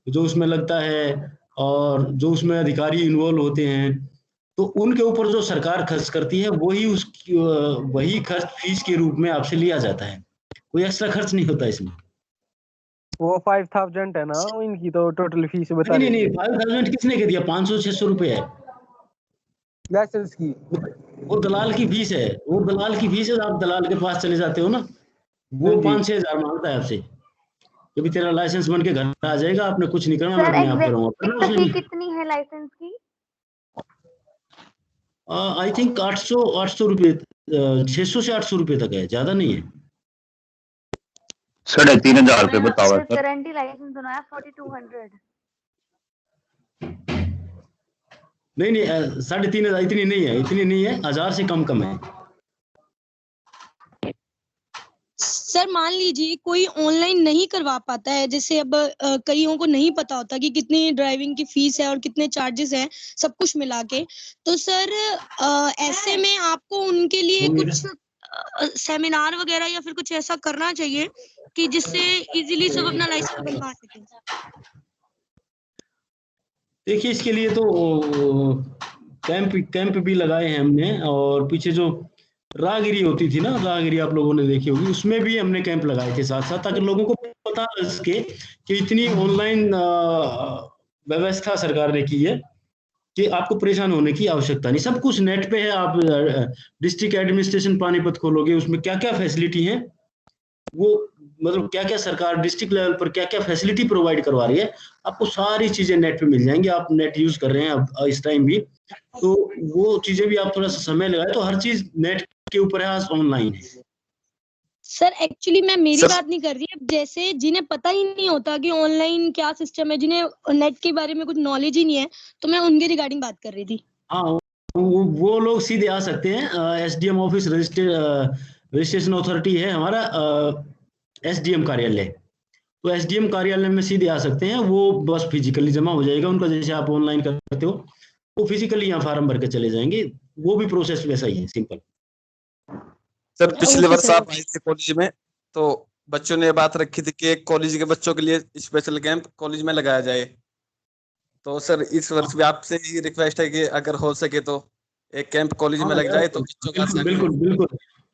S3: जो उसमें लगता है, और जो उसमें अधिकारी इन्वॉल्व होते हैं, तो उनके ऊपर जो सरकार खर्च करती है वही खर्च फीस के रूप में आपसे लिया जाता है। कोई एक्स्ट्रा खर्च नहीं होता इसमें।
S8: वो 5,000 है ना इनकी तो टोटल फीस बता
S3: नहीं,
S8: रही
S3: 5,000 किसने कह दिया? 500-600 रुपए है
S8: लाइसेंस की।
S3: वो दलाल की फीस है। वो दलाल की फीस है, आप दलाल के पास चले जाते हो ना, वो
S8: हाँ जी।
S3: 5-6 हजार मांगता है आपसे कि भी तेरा लाइसेंस बन के घर आ जाएगा, आपने कुछ नहीं करना, मैं
S7: सर
S3: अपने आप करूंगा।
S7: फी कितनी है लाइसेंस की?
S3: आई थिंक 800 रुपये, 600 से 800 रुपये तक है, ज्यादा नहीं है।
S9: 3,500 रुपये बताओ सर।
S7: करंटली लाइसेंस बनाया 4200।
S3: नहीं 3,500 इतनी नहीं है, 1000 से कम है।
S7: सर मान लीजिए कोई ऑनलाइन नहीं करवा पाता है, जैसे अब कईयों को नहीं पता होता कि कितनी ड्राइविंग की फीस है और कितने चार्जेस हैं सब कुछ मिला के, तो सर ऐसे में आपको उनके लिए कुछ सेमिनार वगैरह या फिर कुछ ऐसा करना चाहिए कि जिससे इजीली सब अपना लाइसेंस बनवा सकें।
S3: देखिए इसके लिए तो कैंप भी लगाए हैं हमने, और पीछे जो राहगिरी होती थी ना, राहगिरी आप लोगों ने देखी होगी, उसमें भी हमने कैंप लगाए थे साथ साथ, ताकि लोगों को पता इसके कि इतनी ऑनलाइन व्यवस्था सरकार ने की है कि आपको परेशान होने की आवश्यकता नहीं, सब कुछ नेट पे है। आप डिस्ट्रिक्ट एडमिनिस्ट्रेशन पानीपत खोलोगे, उसमें क्या क्या फैसिलिटी है, वो मतलब क्या क्या सरकार डिस्ट्रिक्ट लेवल पर क्या क्या फैसिलिटी प्रोवाइड करवा रही है, आपको सारी चीजें नेट पे मिल जाएंगी। आप नेट यूज कर रहे हैं अब इस टाइम भी, तो वो चीजें भी आप थोड़ा सा समय लगाए तो हर चीज नेट के ऊपर है, ऑनलाइन है।
S7: सर एक्चुअली मैं मेरी बात नहीं कर रही है, जैसे जिन्हें पता ही नहीं होता कि ऑनलाइन क्या सिस्टम है, जिन्हें नेट के बारे में कुछ नॉलेज ही नहीं है, तो मैं उनके रिगार्डिंग बात कर रही थी।
S3: हाँ, वो लोग सीधे आ सकते हैं। SDM ऑफिस रजिस्ट्रेशन अथॉरिटी है हमारा, SDM कार्यालय, तो SDM कार्यालय में सीधे आ सकते हैं। वो बस फिजिकली जमा हो जाएगा उनका, जैसे आप ऑनलाइन करते हो, वो फिजिकली यहाँ फॉर्म भर के चले जाएंगे। वो भी प्रोसेस वैसा ही है, सिंपल।
S4: सर पिछले वर्ष आप आए थे कॉलेज में, तो बच्चों ने बात रखी थी कि एक कॉलेज के बच्चों के लिए स्पेशल कैंप कॉलेज में लगाया जाए, तो सर इस वर्ष भी आपसे ही रिक्वेस्ट है कि अगर हो सके तो एक कैंप कॉलेज में लग जाए तो बच्चों का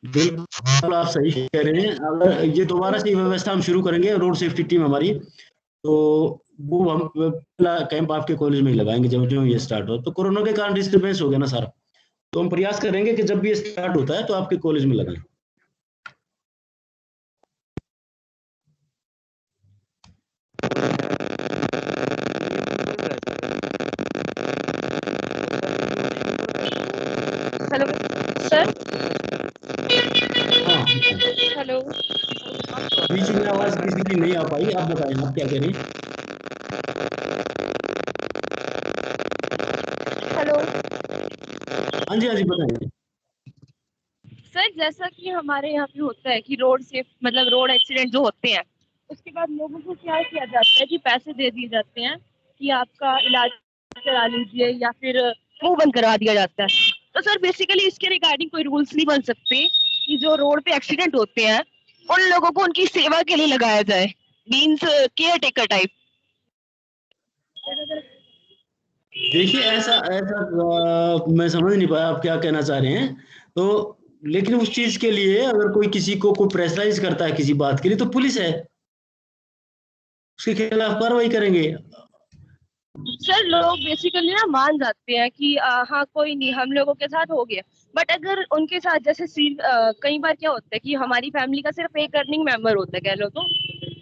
S3: बिल्कुल आप सही कह रहे हैं। अगर ये दोबारा से व्यवस्था हम शुरू करेंगे, रोड सेफ्टी टीम हमारी, तो वो हम पहला कैंप आपके कॉलेज में ही लगाएंगे जब ये स्टार्ट हो। तो कोरोना के कारण डिस्टर्बेंस हो गया ना सारा, तो हम प्रयास करेंगे कि जब भी ये स्टार्ट होता है तो आपके कॉलेज में लगाएं।
S5: Hello sir. हेलो,
S3: बीच में आवाज किसी की नहीं आ पाई, आप बताएं आप क्या कह रहे हैं।
S5: हेलो।
S3: हाँ जी बताइए।
S5: सर जैसा कि हमारे यहाँ पे होता है कि रोड सेफ मतलब रोड एक्सीडेंट जो होते हैं, उसके बाद लोगों को क्या किया जाता है कि पैसे दे दिए जाते हैं कि आपका इलाज करा लीजिए या फिर मुंह बंद करवा दिया जाता है। तो सर बेसिकली इसके रिगार्डिंग कोई रूल्स नहीं बन सकते कि जो रोड पे एक्सीडेंट होते हैं उन लोगों को उनकी सेवा के लिए लगाया जाए, मीन्स केयर टेकर टाइप।
S3: देखिए ऐसा मैं समझ नहीं पाया आप क्या कहना चाह रहे हैं। तो लेकिन उस चीज के लिए अगर कोई किसी को कोई प्रेशराइज करता है किसी बात के लिए, तो पुलिस है, उसके खिलाफ कार्रवाई करेंगे।
S5: सर लोग बेसिकली ना मान जाते हैं कि हाँ कोई नहीं हम लोगों के साथ हो गया, बट अगर उनके साथ जैसे कई बार क्या होता है कि हमारी फैमिली का सिर्फ एक अर्निंग मेंबर होता है कह लो, तो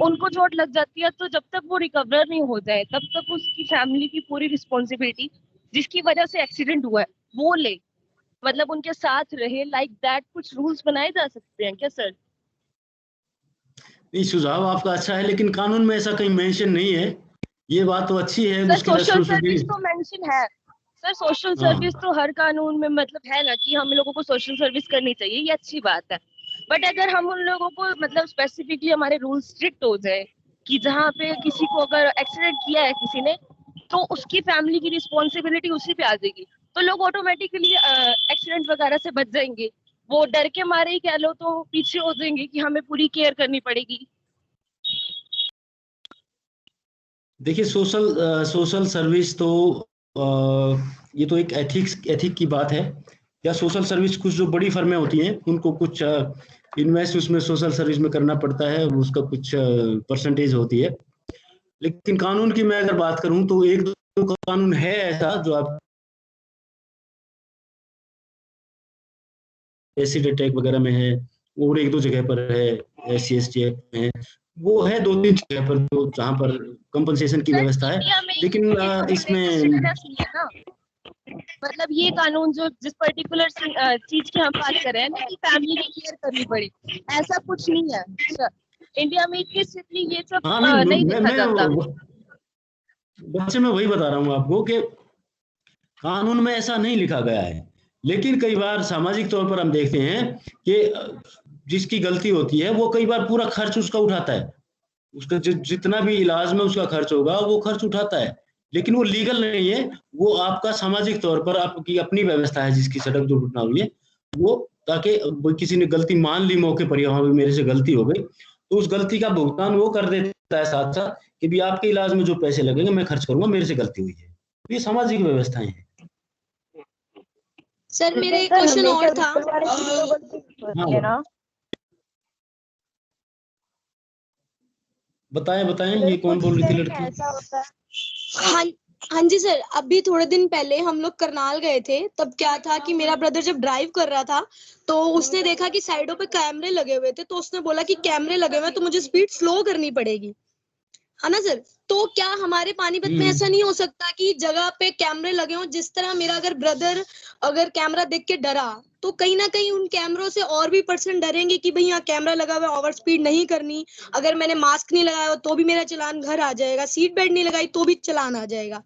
S5: उनको चोट लग जाती है, तो जब तक वो रिकवर नहीं हो जाए तब तक उसकी फैमिली की पूरी रिस्पॉन्सिबिलिटी जिसकी वजह से एक्सीडेंट हुआ है वो ले, मतलब उनके साथ रहे, लाइक दैट कुछ रूल्स बनाए जा सकते हैं क्या सर?
S3: नहीं, सुझाव आपका अच्छा है, लेकिन कानून में ऐसा कहीं मेंशन नहीं है। ये बात तो अच्छी है।
S5: सर सोशल सर्विस तो मेंशन है सर, सोशल सर्विस
S3: हाँ।
S5: तो हर कानून में मतलब है ना कि हम लोगों को सोशल सर्विस करनी चाहिए, ये अच्छी बात है। बट अगर हम उन लोगों को मतलब स्पेसिफिकली हमारे रूल स्ट्रिक्ट हो जाए कि जहाँ पे किसी को अगर एक्सीडेंट किया है किसी ने तो उसकी फैमिली की रिस्पॉन्सिबिलिटी उसी पे आ जाएगी, तो लोग ऑटोमेटिकली एक्सीडेंट वगैरह से बच जाएंगे। वो डर के मारे ही कह लो तो पीछे हो जाएंगे कि हमें पूरी केयर करनी पड़ेगी।
S3: देखिए सोशल सर्विस तो ये तो एक एथिक की बात है। या सोशल सर्विस कुछ जो बड़ी फर्में होती हैं उनको कुछ इन्वेस्ट उसमें सोशल सर्विस में करना पड़ता है, उसका कुछ परसेंटेज होती है। लेकिन कानून की मैं अगर बात करूं तो एक दो कानून है ऐसा जो आप एसिड अटैक वगैरह में है, और एक दो जगह पर है, SC/ST में है, वो है 2-3 जगह पर जहाँ पर कंपनसेशन की व्यवस्था है। लेकिन इसमें
S5: मतलब ये कानून जो जिस पर्टिकुलर चीज की हम बात कर रहे हैं ना कि फैमिली की केयर करनी पड़े, ऐसा कुछ नहीं है सर। इंडिया में इतनी स्थिति ये सब नहीं देखा जाता।
S3: बच्चे मैं वही बता रहा हूँ आपको कि कानून में ऐसा नहीं लिखा गया है, लेकिन कई बार सामाजिक तौर पर हम देखते हैं कि जिसकी गलती होती है वो कई बार पूरा खर्च उसका उठाता है, उसका जितना भी इलाज में उसका खर्च होगा वो खर्च उठाता है, लेकिन वो लीगल नहीं है। वो आपका सामाजिक तौर पर आपकी अपनी व्यवस्था है जिसकी सड़क दुर्घटना हुई है, वो ताकि किसी ने गलती मान ली मौके पर, यहाँ भी मेरे से गलती हो गई, तो उस गलती का भुगतान वो कर देता है साथ साथ कि भी आपके इलाज में जो पैसे लगेंगे मैं खर्च करूंगा, मेरे से गलती हुई है। तो ये सामाजिक व्यवस्थाएं हैं।
S7: सर मेरा एक क्वेश्चन और था।
S3: हाँ बताएं ये कौन बोल रही थी लड़की?
S7: हाँ जी सर, अभी थोड़े दिन पहले हम लोग करनाल गए थे। तब क्या था कि मेरा ब्रदर जब ड्राइव कर रहा था तो उसने देखा कि साइडों पे कैमरे लगे हुए थे, तो उसने बोला कि कैमरे लगे हुए तो मुझे स्पीड स्लो करनी पड़ेगी, है ना सर? तो क्या हमारे पानीपत में ऐसा नहीं हो सकता कि जगह पे कैमरे लगे हों? जिस तरह मेरा अगर ब्रदर अगर कैमरा देख के डरा तो कहीं ना कहीं उन कैमरों से और भी पर्सन डरेंगे कि भाई यहाँ कैमरा लगा हुआ है, ओवर स्पीड नहीं करनी। अगर मैंने मास्क नहीं लगाया तो भी मेरा चालान घर आ जाएगा, सीट बेल्ट नहीं लगाई तो भी चालान आ जाएगा।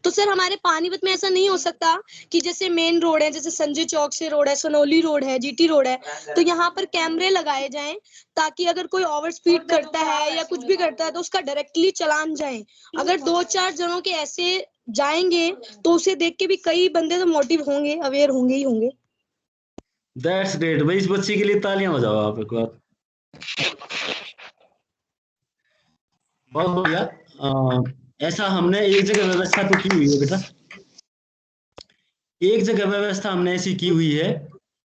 S7: तो सर हमारे पानीपत में ऐसा नहीं हो सकता कि जैसे मेन रोड है, जैसे संजय चौक से रोड है, सोनौली रोड है, जीटी रोड है, तो यहाँ पर कैमरे लगाए जाएं ताकि अगर कोई ओवर स्पीड करता है या कुछ भी करता है तो उसका डायरेक्टली चालान जाए। अगर 2-4 जनों के ऐसे जाएंगे तो उसे देख के भी कई बंदे तो मोटिव होंगे, अवेयर होंगे ही होंगे।
S3: दैट्स ग्रेट भाई, इस बच्ची के लिए तालियां बजाओ आप एक बार। बहुत बढ़िया। ऐसा हमने एक जगह व्यवस्था तो की हुई है बेटा, एक जगह व्यवस्था हमने ऐसी की हुई है,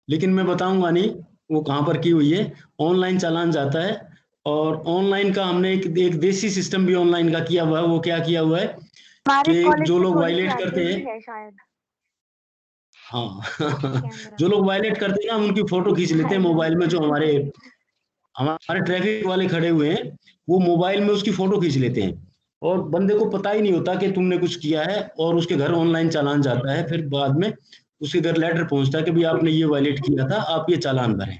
S3: लेकिन मैं बताऊंगा नहीं वो कहाँ पर की हुई है। ऑनलाइन चालान जाता है, और ऑनलाइन का हमने एक देसी सिस्टम भी ऑनलाइन का किया हुआ है। वो क्या किया हुआ है कि जो लोग वायलेट करते हैं, हाँ जो लोग वायलेट करते हैं ना उनकी फोटो खींच लेते हैं मोबाइल में। जो हमारे ट्रैफिक वाले खड़े हुए हैं वो मोबाइल में उसकी फोटो खींच लेते हैं, और बंदे को पता ही नहीं होता कि तुमने कुछ किया है, और उसके घर ऑनलाइन चालान जाता है। फिर बाद में उसके घर लेटर पहुंचता है कि भाई आपने ये वायलेट किया था, आप ये चालान भरें।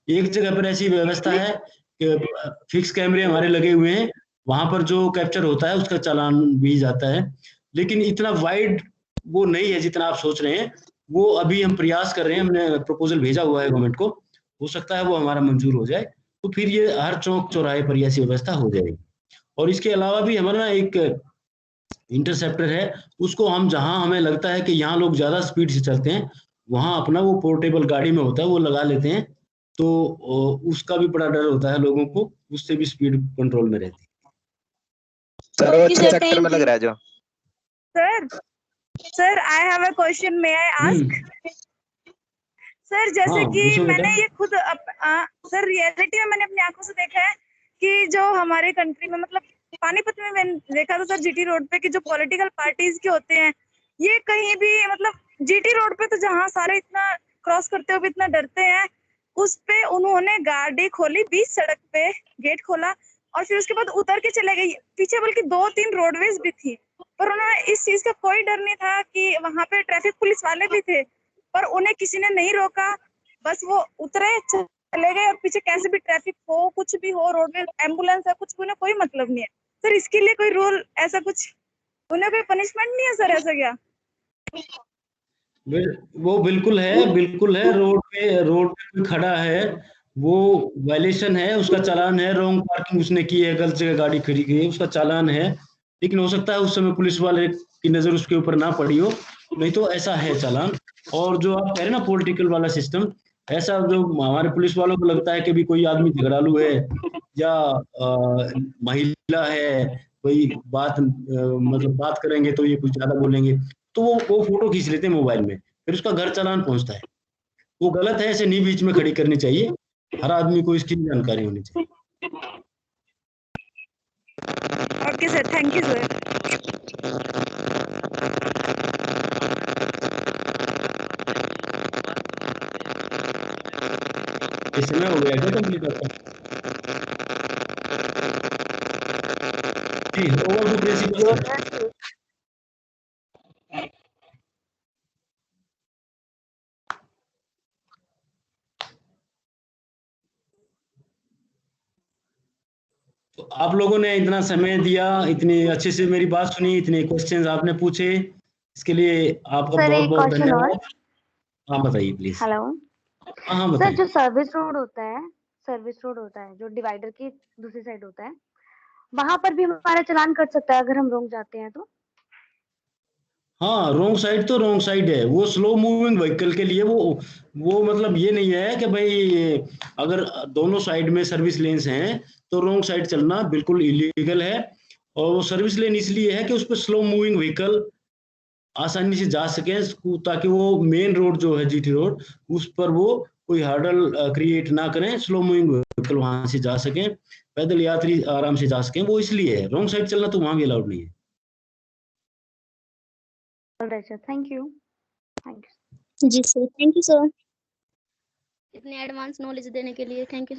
S3: एक जगह पर ऐसी व्यवस्था है कि फिक्स कैमरे हमारे लगे हुए हैं, वहां पर जो कैप्चर होता है उसका चालान भी जाता है। लेकिन इतना वाइड वो नहीं है जितना आप सोच रहे हैं। वो अभी हम प्रयास कर रहे हैं, हमने प्रपोजल भेजा हुआ है गवर्नमेंट को, हो सकता है वो हमारा मंजूर हो जाए, तो फिर ये हर चौक चौराहे पर ऐसी व्यवस्था हो जाएगी। और इसके अलावा भी हमारा एक इंटरसेप्टर है, उसको हम जहां हमें लगता है कि यहाँ लोग ज्यादा स्पीड से चलते हैं, वहां अपना वो पोर्टेबल गाड़ी में होता है वो लगा लेते हैं, तो उसका भी बड़ा डर होता है लोगों को, उससे भी स्पीड कंट्रोल में रहती है।
S10: सर वो अच्छे सेक्टर में लग रहा है जो।
S11: Sir I have a question, may I ask? Sir जैसे कि मैंने ये खुद सर रियलिटी में मैंने अपनी आंखों से देखा है कि जो हमारे कंट्री में मतलब पानीपत में मैंने देखा था सर जीटी रोड पे कि जो पॉलिटिकल पार्टीज के होते हैं ये कहीं भी मतलब जीटी रोड पे तो जहाँ सारे इतना क्रॉस करते हुए इतना डरते हैं, उस पे उन्होंने गाड़ी खोली, बीच सड़क पे गेट खोला और फिर उसके बाद उतर के चले गए। पीछे बल्कि 2-3 रोडवेज भी थी, पर उन्होंने इस चीज का कोई डर नहीं था कि वहां पे ट्रैफिक पुलिस वाले भी थे, पर उन्हें किसी ने नहीं रोका। बस वो उतरे चले गए, और पीछे कैसे भी ट्रैफिक हो, कुछ भी हो, रोड में एम्बुलेंस है, कुछ उन्हें कोई मतलब नहीं है। सर इसके लिए कोई रूल ऐसा कुछ, उन्हें कोई पनिशमेंट नहीं है सर ऐसा क्या?
S3: वो बिल्कुल है। रोड पे खड़ा है, वो वायलेशन है, उसका चालान है। रॉन्ग पार्किंग उसने की है, गलत जगह गाड़ी खड़ी की है, उसका चालान है। लेकिन हो सकता है उस समय पुलिस वाले की नजर उसके ऊपर ना पड़ी हो, नहीं तो ऐसा है चालान। और जो आप कह रहे हैं ना पॉलिटिकल वाला सिस्टम, ऐसा जो हमारे पुलिस वालों को लगता है कि भी कोई आदमी झगड़ालू है या महिला है, कोई मतलब बात करेंगे तो ये कुछ ज्यादा बोलेंगे, तो वो फोटो खींच लेते हैं मोबाइल में, फिर उसका घर चालान पहुंचता है। वो गलत है, ऐसे नहीं बीच में खड़ी करनी चाहिए, हर आदमी को इसकी जानकारी होनी चाहिए।
S11: Okay sir, thank you sir.
S3: समय हो गया क्या कंप्लीट आपका? जी, ओवर टू प्रिंसिपल। तो आप लोगों ने इतना समय दिया, इतनी अच्छे से मेरी बात सुनी, इतने क्वेश्चंस आपने पूछे, इसके लिए आपका
S12: सर
S3: बहुत
S12: एक
S3: बहुत
S12: क्वेश्चन और।
S3: धन्यवाद। हाँ बताइए प्लीज।
S12: हेलो
S3: हाँ
S12: सर,
S3: बताइए।
S12: जो सर्विस रोड होता है, जो डिवाइडर की दूसरी साइड होता है, वहां पर भी हमारा चालान कट सकता है अगर हम रोंग जाते हैं तो?
S3: हाँ, रोंग साइड तो रोंग साइड है, वो स्लो मूविंग व्हीकल के लिए वो मतलब ये नहीं है कि भाई अगर दोनों साइड में सर्विस लेन्स हैं तो रोंग साइड चलना बिल्कुल इलीगल है। और वो सर्विस लेन इसलिए है कि उस पर स्लो मूविंग व्हीकल आसानी से जा सके, ताकि वो मेन रोड जो है जीटी रोड, उस पर वो कोई हर्डल क्रिएट ना करें, स्लो मूविंग व्हीकल वहां से जा सके, पैदल यात्री आराम से जा सकें, वो इसलिए है। रोंग साइड चलना तो वहां भी अलाउड नहीं है।
S12: Alright sir, thank you.
S13: जी सर, थैंक यू सर, इतने एडवांस नॉलेज देने के लिए थैंक यू।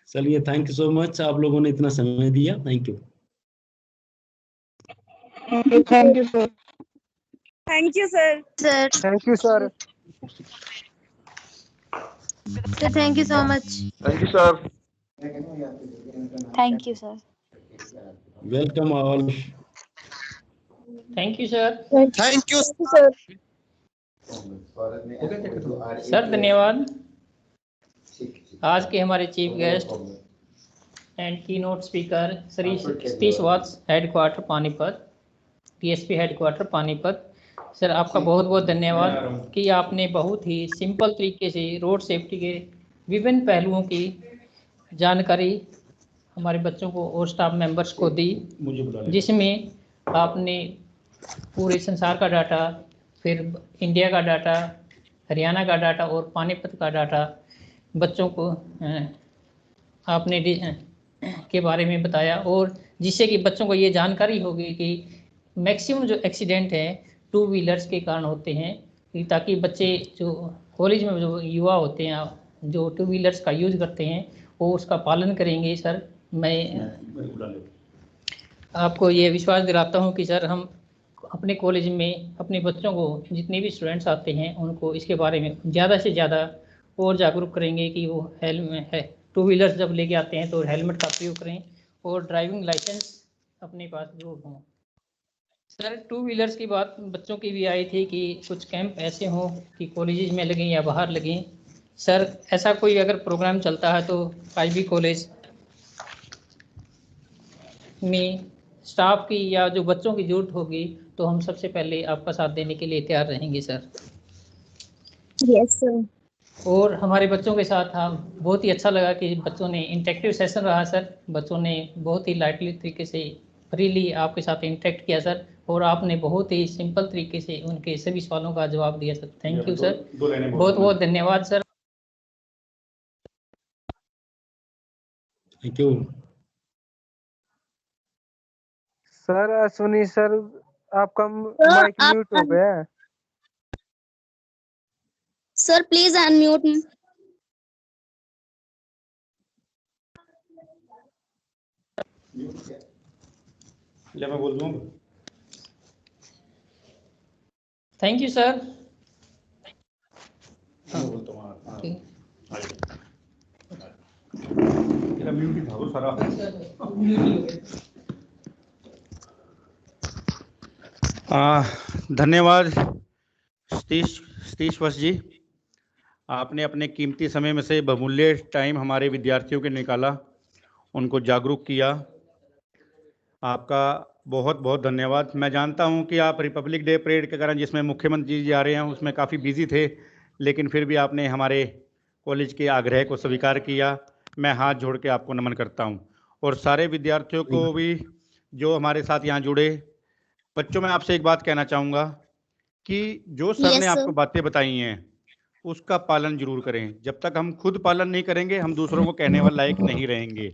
S3: चलिए, थैंक यू सो मच, आप लोगों ने इतना समय दिया, thank you.
S11: Thank you sir. Thank you sir.
S7: Sir
S8: thank you sir.
S7: Thank you so much.
S1: Thank you sir.
S12: Thank you sir.
S3: Welcome all.
S2: Thank you sir.
S10: Thank you sir.
S2: Sir धन्यवाद। आज के हमारे chief guest and की note speaker Shri Satish Vats, headquarter Panipat, TSP headquarter Panipat. Sir आपका बहुत बहुत धन्यवाद कि आपने बहुत ही सिंपल तरीके से रोड सेफ्टी के विभिन्न पहलुओं की जानकारी हमारे बच्चों को और स्टाफ मेंबर्स को दी, जिसमें आपने पूरे संसार का डाटा, फिर इंडिया का डाटा, हरियाणा का डाटा और पानीपत का डाटा बच्चों को आपने के बारे में बताया, और जिससे कि बच्चों को ये जानकारी होगी कि मैक्सिमम जो एक्सीडेंट हैं टू व्हीलर्स के कारण होते हैं, ताकि बच्चे जो कॉलेज में जो युवा होते हैं जो टू व्हीलर्स का यूज़ करते हैं वो उसका पालन करेंगे। सर मैं आपको ये विश्वास दिलाता हूँ कि सर हम अपने कॉलेज में अपने बच्चों को, जितने भी स्टूडेंट्स आते हैं, उनको इसके बारे में ज़्यादा से ज़्यादा और जागरूक करेंगे कि वो हेलमेट है टू व्हीलर्स जब लेके आते हैं तो हेलमेट का प्रयोग करें और ड्राइविंग लाइसेंस अपने पास जरूर हों। सर टू व्हीलर्स की बात बच्चों की भी आई थी कि कुछ कैंप ऐसे हों कि कॉलेजेस में लगें या बाहर लगें। सर ऐसा कोई अगर प्रोग्राम चलता है तो आईबी कॉलेज में स्टाफ की या जो बच्चों की जरूरत होगी तो हम सबसे पहले आपका साथ देने के लिए तैयार रहेंगे सर।
S13: Yes sir.
S2: और हमारे बच्चों के साथ हम बहुत ही अच्छा लगा कि बच्चों ने इंटरेक्टिव सेशन रहा सर, बच्चों ने बहुत ही लाइटली तरीके से फ्रीली आपके साथ इंटरेक्ट किया सर, और आपने बहुत ही सिंपल तरीके से उनके सभी सवालों का जवाब दिया सर। थैंक यू सर, बहुत बहुत धन्यवाद sir.
S3: Thank you
S8: sir. Ashwini sir आपका माइक म्यूट हो गया है।
S13: Sir please unmute.
S3: ले मैं बोल दूं।
S2: Thank you sir.
S3: म्यूट ही था वो सारा। धन्यवाद सतीश वत्स जी, आपने अपने कीमती समय में से बहुमूल्य टाइम हमारे विद्यार्थियों के निकाला, उनको जागरूक किया। आपका बहुत बहुत धन्यवाद। मैं जानता हूं कि आप रिपब्लिक डे परेड के कारण जिसमें मुख्यमंत्री जी आ रहे हैं उसमें काफ़ी बिजी थे, लेकिन फिर भी आपने हमारे कॉलेज के आग्रह को स्वीकार किया। मैं हाथ जोड़ के आपको नमन करता हूं, और सारे विद्यार्थियों को भी जो हमारे साथ यहाँ जुड़े। बच्चों, मैं आपसे एक बात कहना चाहूँगा कि जो सर ने आपको बातें बताई हैं उसका पालन जरूर करें। जब तक हम खुद पालन नहीं करेंगे हम दूसरों को कहने वाले लायक नहीं रहेंगे।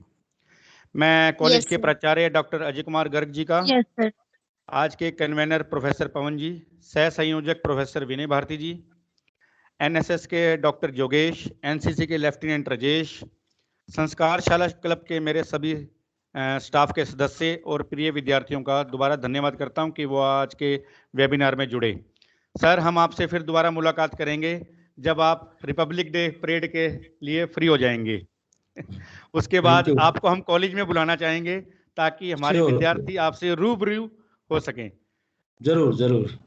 S3: मैं कॉलेज के प्राचार्य डॉक्टर अजय कुमार गर्ग जी का, आज के कन्वेनर प्रोफेसर पवन जी, सह संयोजक प्रोफेसर विनय भारती जी, एनएसएस के डॉक्टर योगेश, एनसीसी के लेफ्टिनेंट राजेश, संस्कारशाला क्लब के मेरे सभी स्टाफ के सदस्य और प्रिय विद्यार्थियों का दोबारा धन्यवाद करता हूं कि वो आज के वेबिनार में जुड़े। सर हम आपसे फिर दोबारा मुलाकात करेंगे जब आप रिपब्लिक डे परेड के लिए फ्री हो जाएंगे। उसके बाद आपको हम कॉलेज में बुलाना चाहेंगे ताकि हमारे विद्यार्थी आपसे रूबरू हो सकें। जरूर जरूर।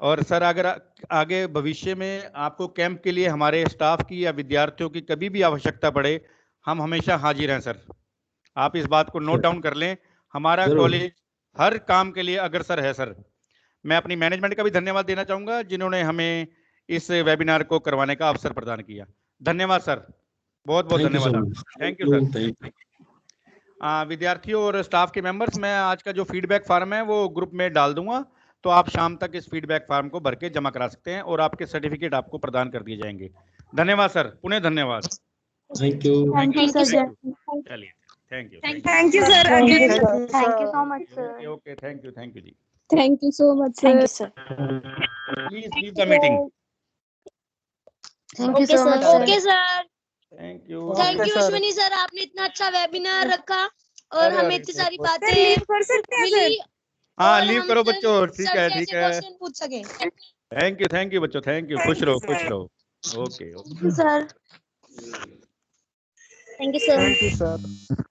S14: और सर अगर आगे भविष्य में आपको कैंप के लिए हमारे स्टाफ की या विद्यार्थियों की कभी भी आवश्यकता पड़े, हम हमेशा हाजिर हैं सर। आप इस बात को नोट डाउन कर लें, हमारा कॉलेज हर काम के लिए अग्रसर है सर। मैं अपनी मैनेजमेंट का भी धन्यवाद देना चाहूंगा जिन्होंने हमें इस वेबिनार को करवाने का अवसर प्रदान किया। धन्यवाद सर, बहुत बहुत धन्यवाद। Thank you sir. विद्यार्थियों और स्टाफ के मेंबर्स, मैं आज का जो फीडबैक फॉर्म है वो ग्रुप में डाल दूंगा, तो आप शाम तक इस फीडबैक फॉर्म को भर के जमा करा सकते हैं और आपके सर्टिफिकेट आपको प्रदान कर दिए जाएंगे। धन्यवाद सर, पुनः धन्यवाद।
S3: Thank you.
S12: Thank you sir.
S14: चलिए, thank you.
S11: Thank you sir.
S12: Thank you so much sir.
S14: Okay, thank you जी।
S13: Thank you so much sir.
S14: Please leave the meeting.
S12: Thank you so much sir.
S7: Okay sir.
S14: Thank you
S7: Ashwini sir, आपने इतना अच्छा webinar रखा और हमें इतनी सारी बातें
S11: कर सकते हैं
S7: मिली।
S14: हाँ, लीव करो बच्चों, ठीक है ठीक है।
S7: क्वेश्चन पूछ सके।
S14: थैंक यू बच्चों, थैंक यू। खुश रहो। Okay
S12: sir.
S13: Thank you sir.
S8: Thank you sir.